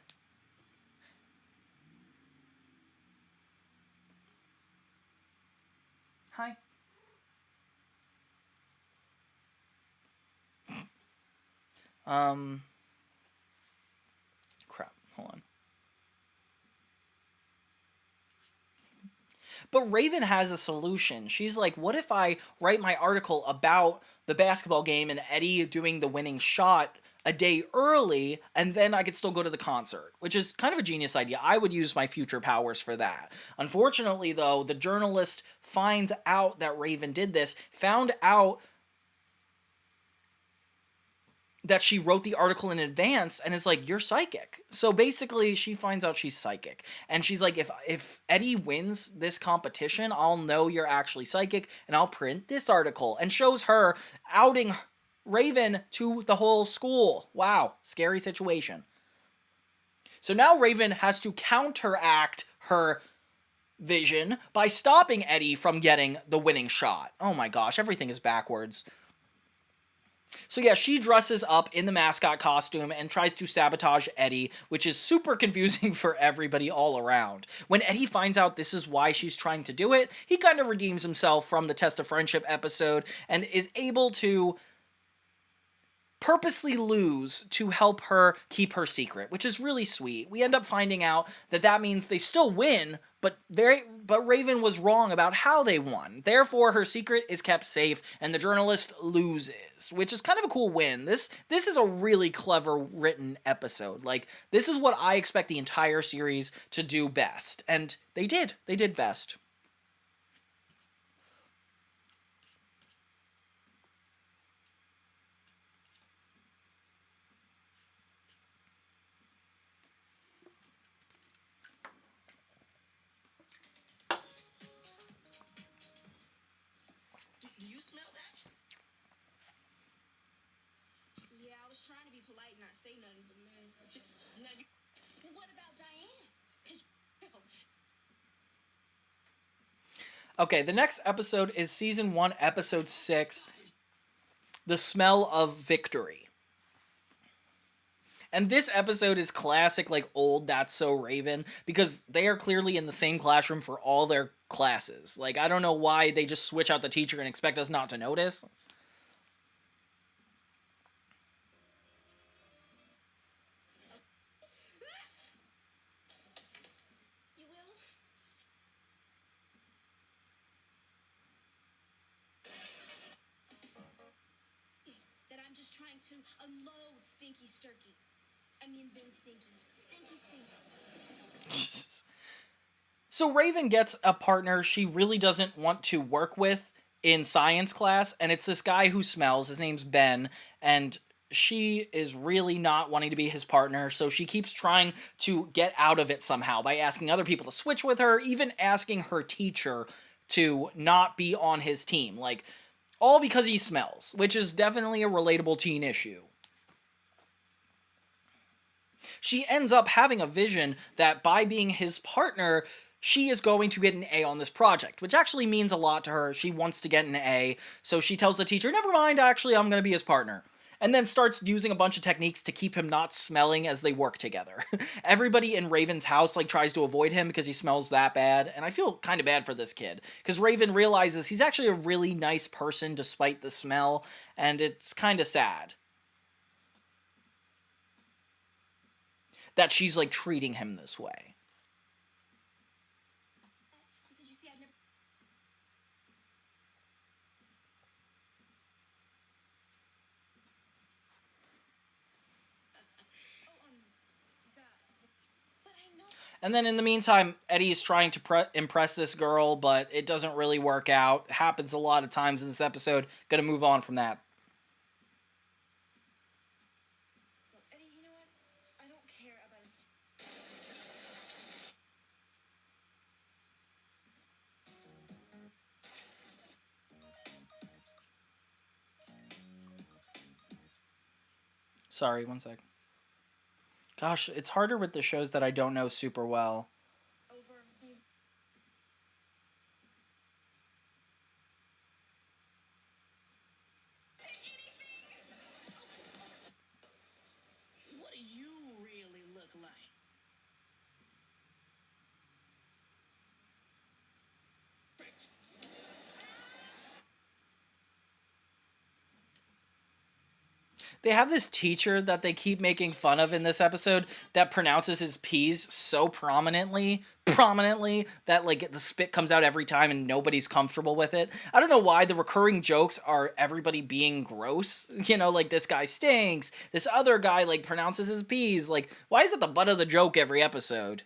Hi. Crap. Hold on. But Raven has a solution. She's like, what if I write my article about the basketball game and Eddie doing the winning shot a day early, and then I could still go to the concert, which is kind of a genius idea. I would use my future powers for that. Unfortunately, though, the journalist finds out that Raven did this, found out that she wrote the article in advance, and is like, "You're psychic." So basically she finds out she's psychic, and she's like, if Eddie wins this competition, I'll know you're actually psychic, and I'll print this article, and shows her outing Raven to the whole school. Wow, scary situation. So now Raven has to counteract her vision by stopping Eddie from getting the winning shot. Oh my gosh, everything is backwards. So yeah, she dresses up in the mascot costume and tries to sabotage Eddie, which is super confusing for everybody all around. When Eddie finds out this is why she's trying to do it, he kind of redeems himself from the Test of Friendship episode and is able to purposely lose to help her keep her secret, which is really sweet. We end up finding out that that means they still win, but Raven was wrong about how they won. Therefore, her secret is kept safe, and the journalist loses, which is kind of a cool win. This is a really clever written episode. Like, this is what I expect the entire series to do best, and they did. They did best. Do you smell that? Yeah, I was trying to be polite and not say nothing, but man. Now you. Well, what about Diane? 'Cause Okay, the next episode is Season 1, Episode 6, The Smell of Victory. And this episode is classic, like, old That's So Raven, because they are clearly in the same classroom for all their classes. Like, I don't know why they just switch out the teacher and expect us not to notice. you will? That I'm just trying to unload Stinky Sturkey. I mean, Ben Stinky. Stinky Stinky. So Raven gets a partner she really doesn't want to work with in science class, and it's this guy who smells. His name's Ben, and she is really not wanting to be his partner, so she keeps trying to get out of it somehow by asking other people to switch with her, even asking her teacher to not be on his team. Like, all because he smells, which is definitely a relatable teen issue. She ends up having a vision that by being his partner, she is going to get an A on this project, which actually means a lot to her. She wants to get an A, so she tells the teacher, never mind, actually, I'm going to be his partner. and then starts using a bunch of techniques to keep him not smelling as they work together. Everybody in Raven's house like tries to avoid him because he smells that bad, and I feel kind of bad for this kid because Raven realizes he's actually a really nice person despite the smell, and it's kind of sad that she's like treating him this way. Because you see, I've never. God. But I know. And then in the meantime, Eddie's trying to impress this girl, but it doesn't really work out. It happens a lot of times in this episode. Gonna move on from that. Look, Eddie, you know what? I don't care about his. Sorry, one sec. Gosh, it's harder with the shows that I don't know super well. Over me. What do you really look like? Perfect. They have this teacher that they keep making fun of in this episode that pronounces his P's so prominently that like the spit comes out every time and nobody's comfortable with it. I don't know why the recurring jokes are everybody being gross. You know, like this guy stinks. This other guy like pronounces his P's. Like, why is it the butt of the joke every episode?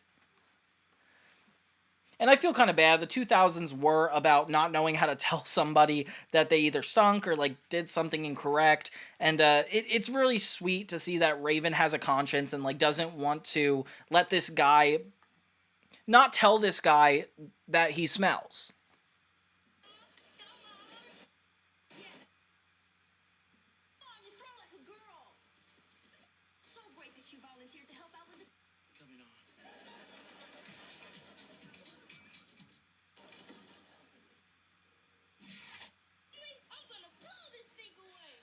And I feel kind of bad. The 2000s were about not knowing how to tell somebody that they either stunk or like did something incorrect. And it's really sweet to see that Raven has a conscience and like doesn't want to let this guy, not tell this guy that he smells. Mom, you throw like a girl. So great that you volunteered to help out with the. Coming on. I'm gonna blow this thing away.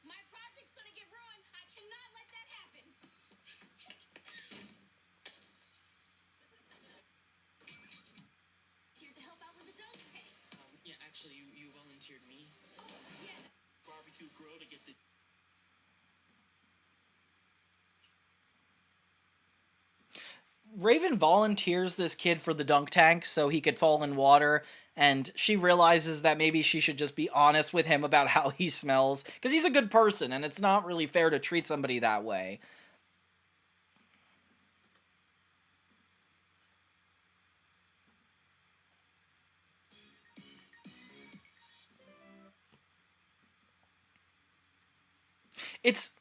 My project's gonna get ruined. I cannot let that happen. Here to help out with the dunk tank. Yeah, actually, you volunteered me. Oh, yeah. Barbecue grill to get the. Raven volunteers this kid for the dunk tank so he could fall in water, and she realizes that maybe she should just be honest with him about how he smells, because he's a good person, and it's not really fair to treat somebody that way. It's...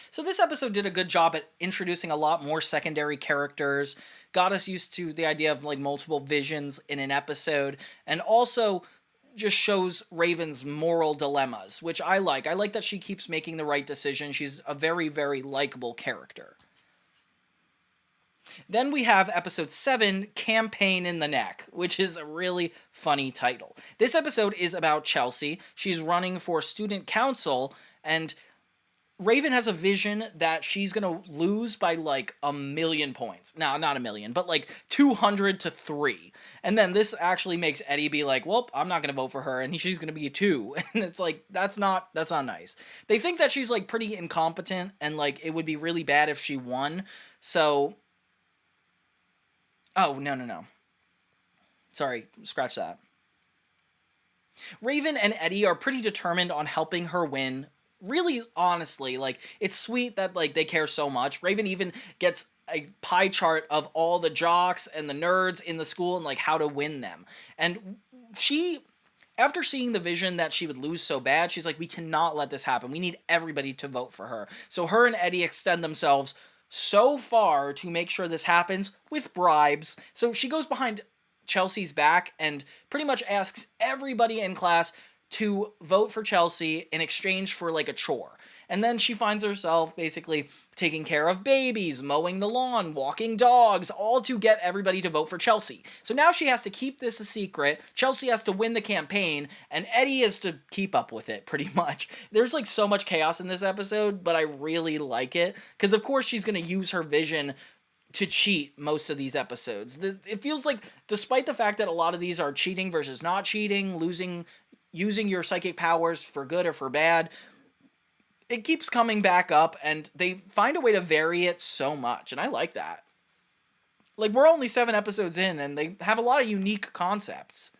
So this episode did a good job at introducing a lot more secondary characters, got us used to the idea of like multiple visions in an episode, and also just shows Raven's moral dilemmas, which I like. I like that she keeps making the right decision. She's a very, very likable character. Then we have episode 7, Campaign in the Neck, which is a really funny title. This episode is about Chelsea. She's running for student council, and Raven has a vision that she's gonna lose by like 1,000,000 points. No, not 1,000,000, but like 200 to 3. And then this actually makes Eddie be like, well, I'm not gonna vote for her, and she's gonna be a 2. And it's like, that's not nice. They think that she's like pretty incompetent, and like it would be really bad if she won. So, oh, no. Sorry, scratch that. Raven and Eddie are pretty determined on helping her win. Really, honestly, like, it's sweet that, like, they care so much. Raven even gets a pie chart of all the jocks and the nerds in the school and, like, how to win them. And she, after seeing the vision that she would lose so bad, she's like, we cannot let this happen. We need everybody to vote for her. So her and Eddie extend themselves so far to make sure this happens with bribes. So she goes behind Chelsea's back and pretty much asks everybody in class to vote for Chelsea in exchange for like a chore. And then she finds herself basically taking care of babies, mowing the lawn, walking dogs, all to get everybody to vote for Chelsea. So now she has to keep this a secret. Chelsea has to win the campaign, and Eddie has to keep up with it, pretty much. There's like so much chaos in this episode, but I really like it. Because, of course, she's going to use her vision to cheat most of these episodes. It feels like, despite the fact that a lot of these are cheating versus not cheating, using your psychic powers for good or for bad, it keeps coming back up, and they find a way to vary it so much, and I like that. Like, we're only 7 episodes in, and they have a lot of unique concepts.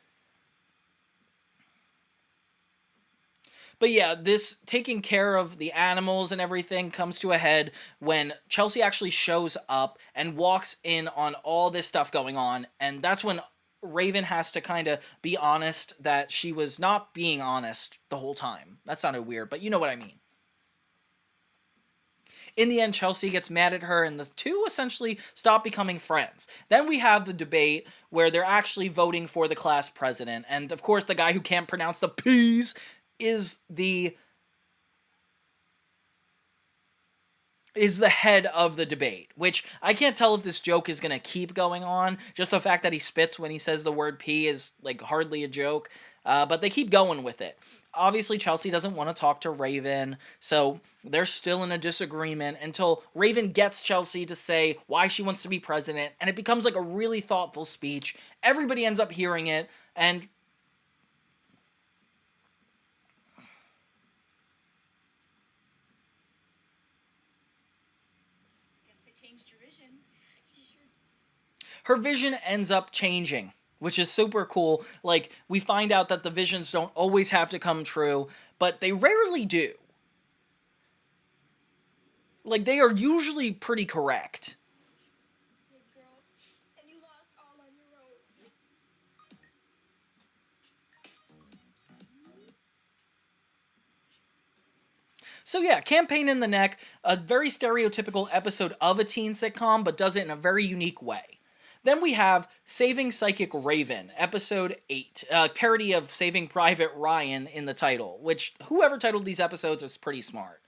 But yeah, this taking care of the animals and everything comes to a head when Chelsea actually shows up and walks in on all this stuff going on, and that's when Raven has to kind of be honest that she was not being honest the whole time. That sounded weird, but you know what I mean. In the end, Chelsea gets mad at her, and the two essentially stop becoming friends. Then we have the debate where they're actually voting for the class president, and of course the guy who can't pronounce the P's is the head of the debate, which I can't tell if this joke is going to keep going on. Just the fact that he spits when he says the word P is like hardly a joke, but they keep going with it. Obviously, Chelsea doesn't want to talk to Raven, so they're still in a disagreement until Raven gets Chelsea to say why she wants to be president, and it becomes like a really thoughtful speech. Everybody ends up hearing it, and Guess I changed your vision. You sure her vision ends up changing, which is super cool. Like, we find out that the visions don't always have to come true, but they rarely do. Like, they are usually pretty correct. did, girl. And you lost all on your own. So yeah, Campaign in the Neck, a very stereotypical episode of a teen sitcom, but does it in a very unique way. Then we have Saving Psychic Raven, episode 8, a parody of Saving Private Ryan in the title, which whoever titled these episodes is pretty smart.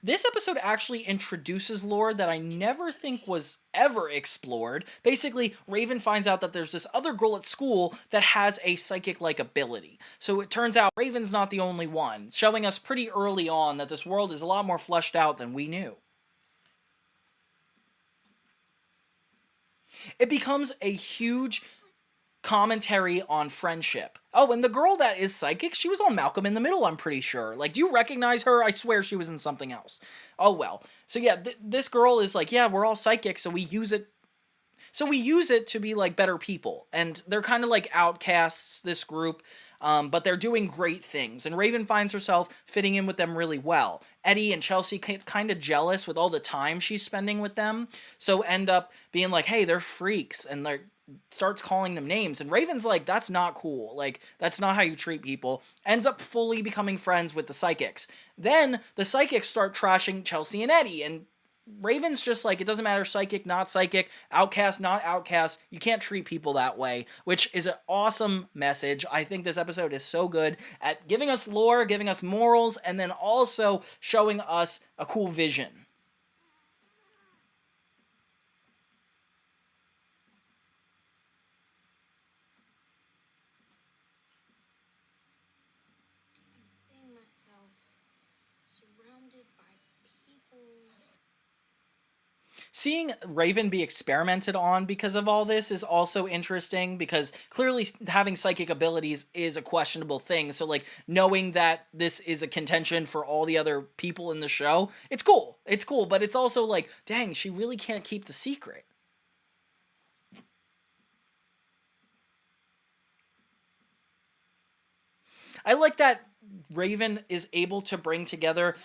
This episode actually introduces lore that I never think was ever explored. Basically, Raven finds out that there's this other girl at school that has a psychic-like ability. So it turns out Raven's not the only one, showing us pretty early on that this world is a lot more fleshed out than we knew. It becomes a huge commentary on friendship. Oh, and the girl that is psychic, she was on Malcolm in the Middle, I'm pretty sure. Like, do you recognize her? I swear she was in something else. Oh, well. So yeah, this girl is like, yeah, we're all psychic, so we use it. So we use it to be like better people. And they're kind of like outcasts, this group. But they're doing great things, and Raven finds herself fitting in with them really well. Eddie and Chelsea kind of jealous with all the time she's spending with them, so end up being like, hey, they're freaks, and they're starts calling them names, and Raven's like, that's not cool, like, that's not how you treat people. Ends up fully becoming friends with the psychics. Then the psychics start trashing Chelsea and Eddie, and Raven's just like, it doesn't matter, psychic, not psychic, outcast, not outcast, you can't treat people that way, which is an awesome message. I think this episode is so good at giving us lore, giving us morals, and then also showing us a cool vision. I'm seeing myself surrounded by people. Seeing Raven be experimented on because of all this is also interesting, because clearly having psychic abilities is a questionable thing. So, like, knowing that this is a contention for all the other people in the show, it's cool. It's cool, but it's also like, dang, she really can't keep the secret. I like that Raven is able to bring together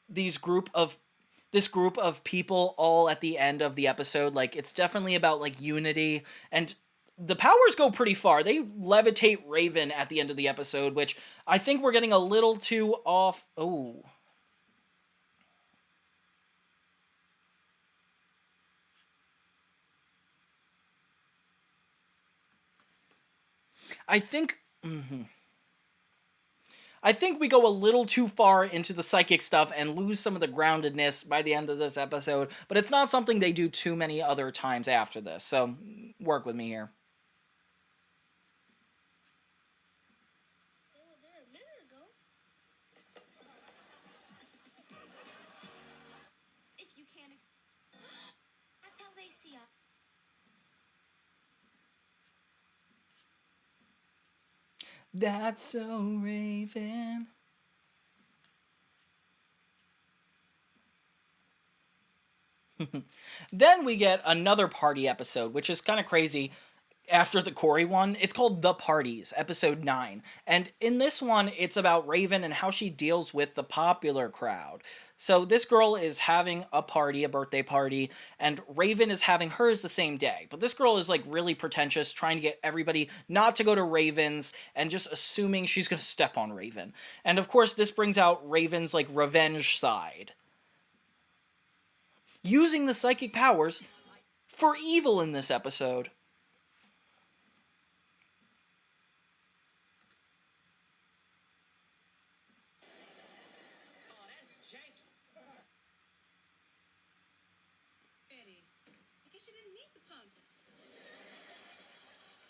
this group of people all at the end of the episode. Like, it's definitely about like unity, and the powers go pretty far. They levitate Raven at the end of the episode, which I think we're getting a little too off. Oh. I think I think we go a little too far into the psychic stuff and lose some of the groundedness by the end of this episode, but it's not something they do too many other times after this, so work with me here. They were there a minute ago. If you can't that's how they see us. That's so Raven. Then we get another party episode, which is kind of crazy. After the Corey one, it's called The Parties, episode 9. And in this one, it's about Raven and how she deals with the popular crowd. So this girl is having a party, a birthday party, and Raven is having hers the same day. But this girl is like really pretentious, trying to get everybody not to go to Raven's and just assuming she's going to step on Raven. And of course, this brings out Raven's like revenge side. Using the psychic powers for evil in this episode. Oh, that's janky. Betty, I guess you didn't meet the punk.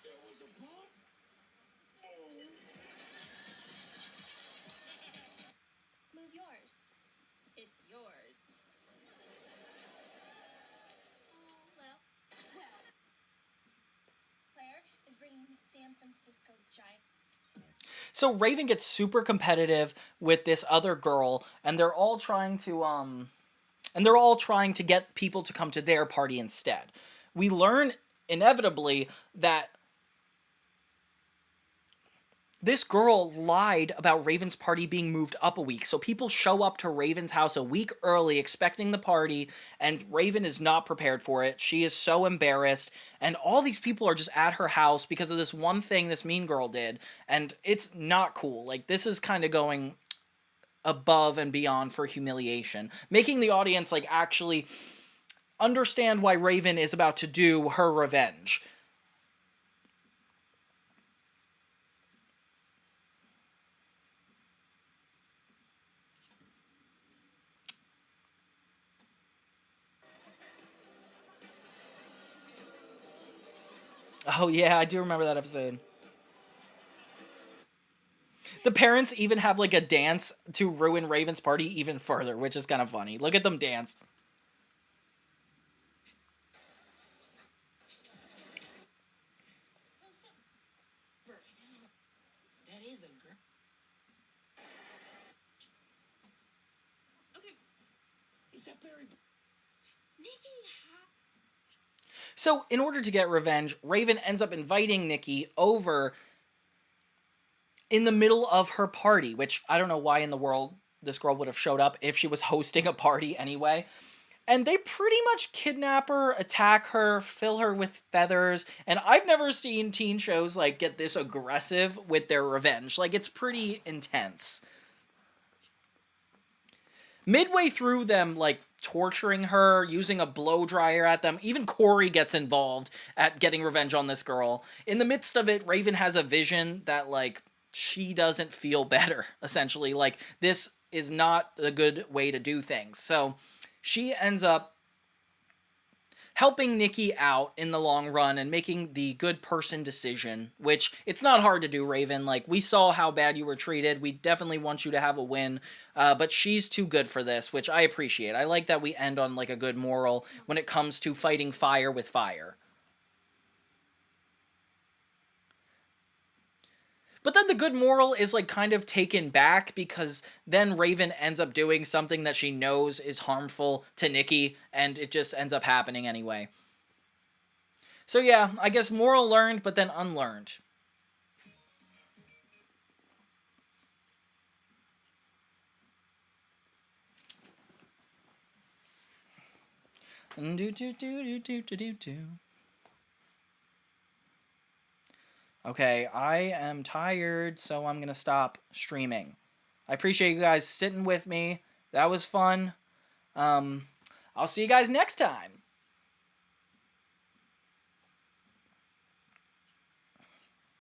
There was a bump. Move yours. It's yours. Oh, well. Claire is bringing San Francisco Giant. So Raven gets super competitive with this other girl, and they're all trying to get people to come to their party instead. We learn inevitably that this girl lied about Raven's party being moved up a week. So people show up to Raven's house a week early expecting the party, and Raven is not prepared for it. She is so embarrassed, and all these people are just at her house because of this one thing this mean girl did, and it's not cool. Like, this is kind of going above and beyond for humiliation, making the audience like actually understand why Raven is about to do her revenge. Oh yeah, I do remember that episode. The parents even have like a dance to ruin Raven's party even further, which is kind of funny. Look at them dance. That is a girl. Okay, Is that Barry? Nikki, So, in order to get revenge, Raven ends up inviting Nikki over in the middle of her party, which I don't know why in the world this girl would have showed up if she was hosting a party anyway. And they pretty much kidnap her, attack her, fill her with feathers, and I've never seen teen shows like get this aggressive with their revenge. Like, it's pretty intense. Midway through them, like, torturing her, using a blow dryer at them, even Corey gets involved at getting revenge on this girl. In the midst of it, Raven has a vision that, like, she doesn't feel better, essentially. Like, this is not a good way to do things. So, she ends up helping Nikki out in the long run and making the good person decision, which it's not hard to do, Raven. Like, we saw how bad you were treated. We definitely want you to have a win, but she's too good for this, which I appreciate. I like that we end on, like, a good moral when it comes to fighting fire with fire. But then the good moral is, like, kind of taken back because then Raven ends up doing something that she knows is harmful to Nikki, and it just ends up happening anyway. So yeah, I guess moral learned, but then unlearned. Okay, I am tired, so I'm gonna stop streaming. I appreciate you guys sitting with me. That was fun. I'll see you guys next time.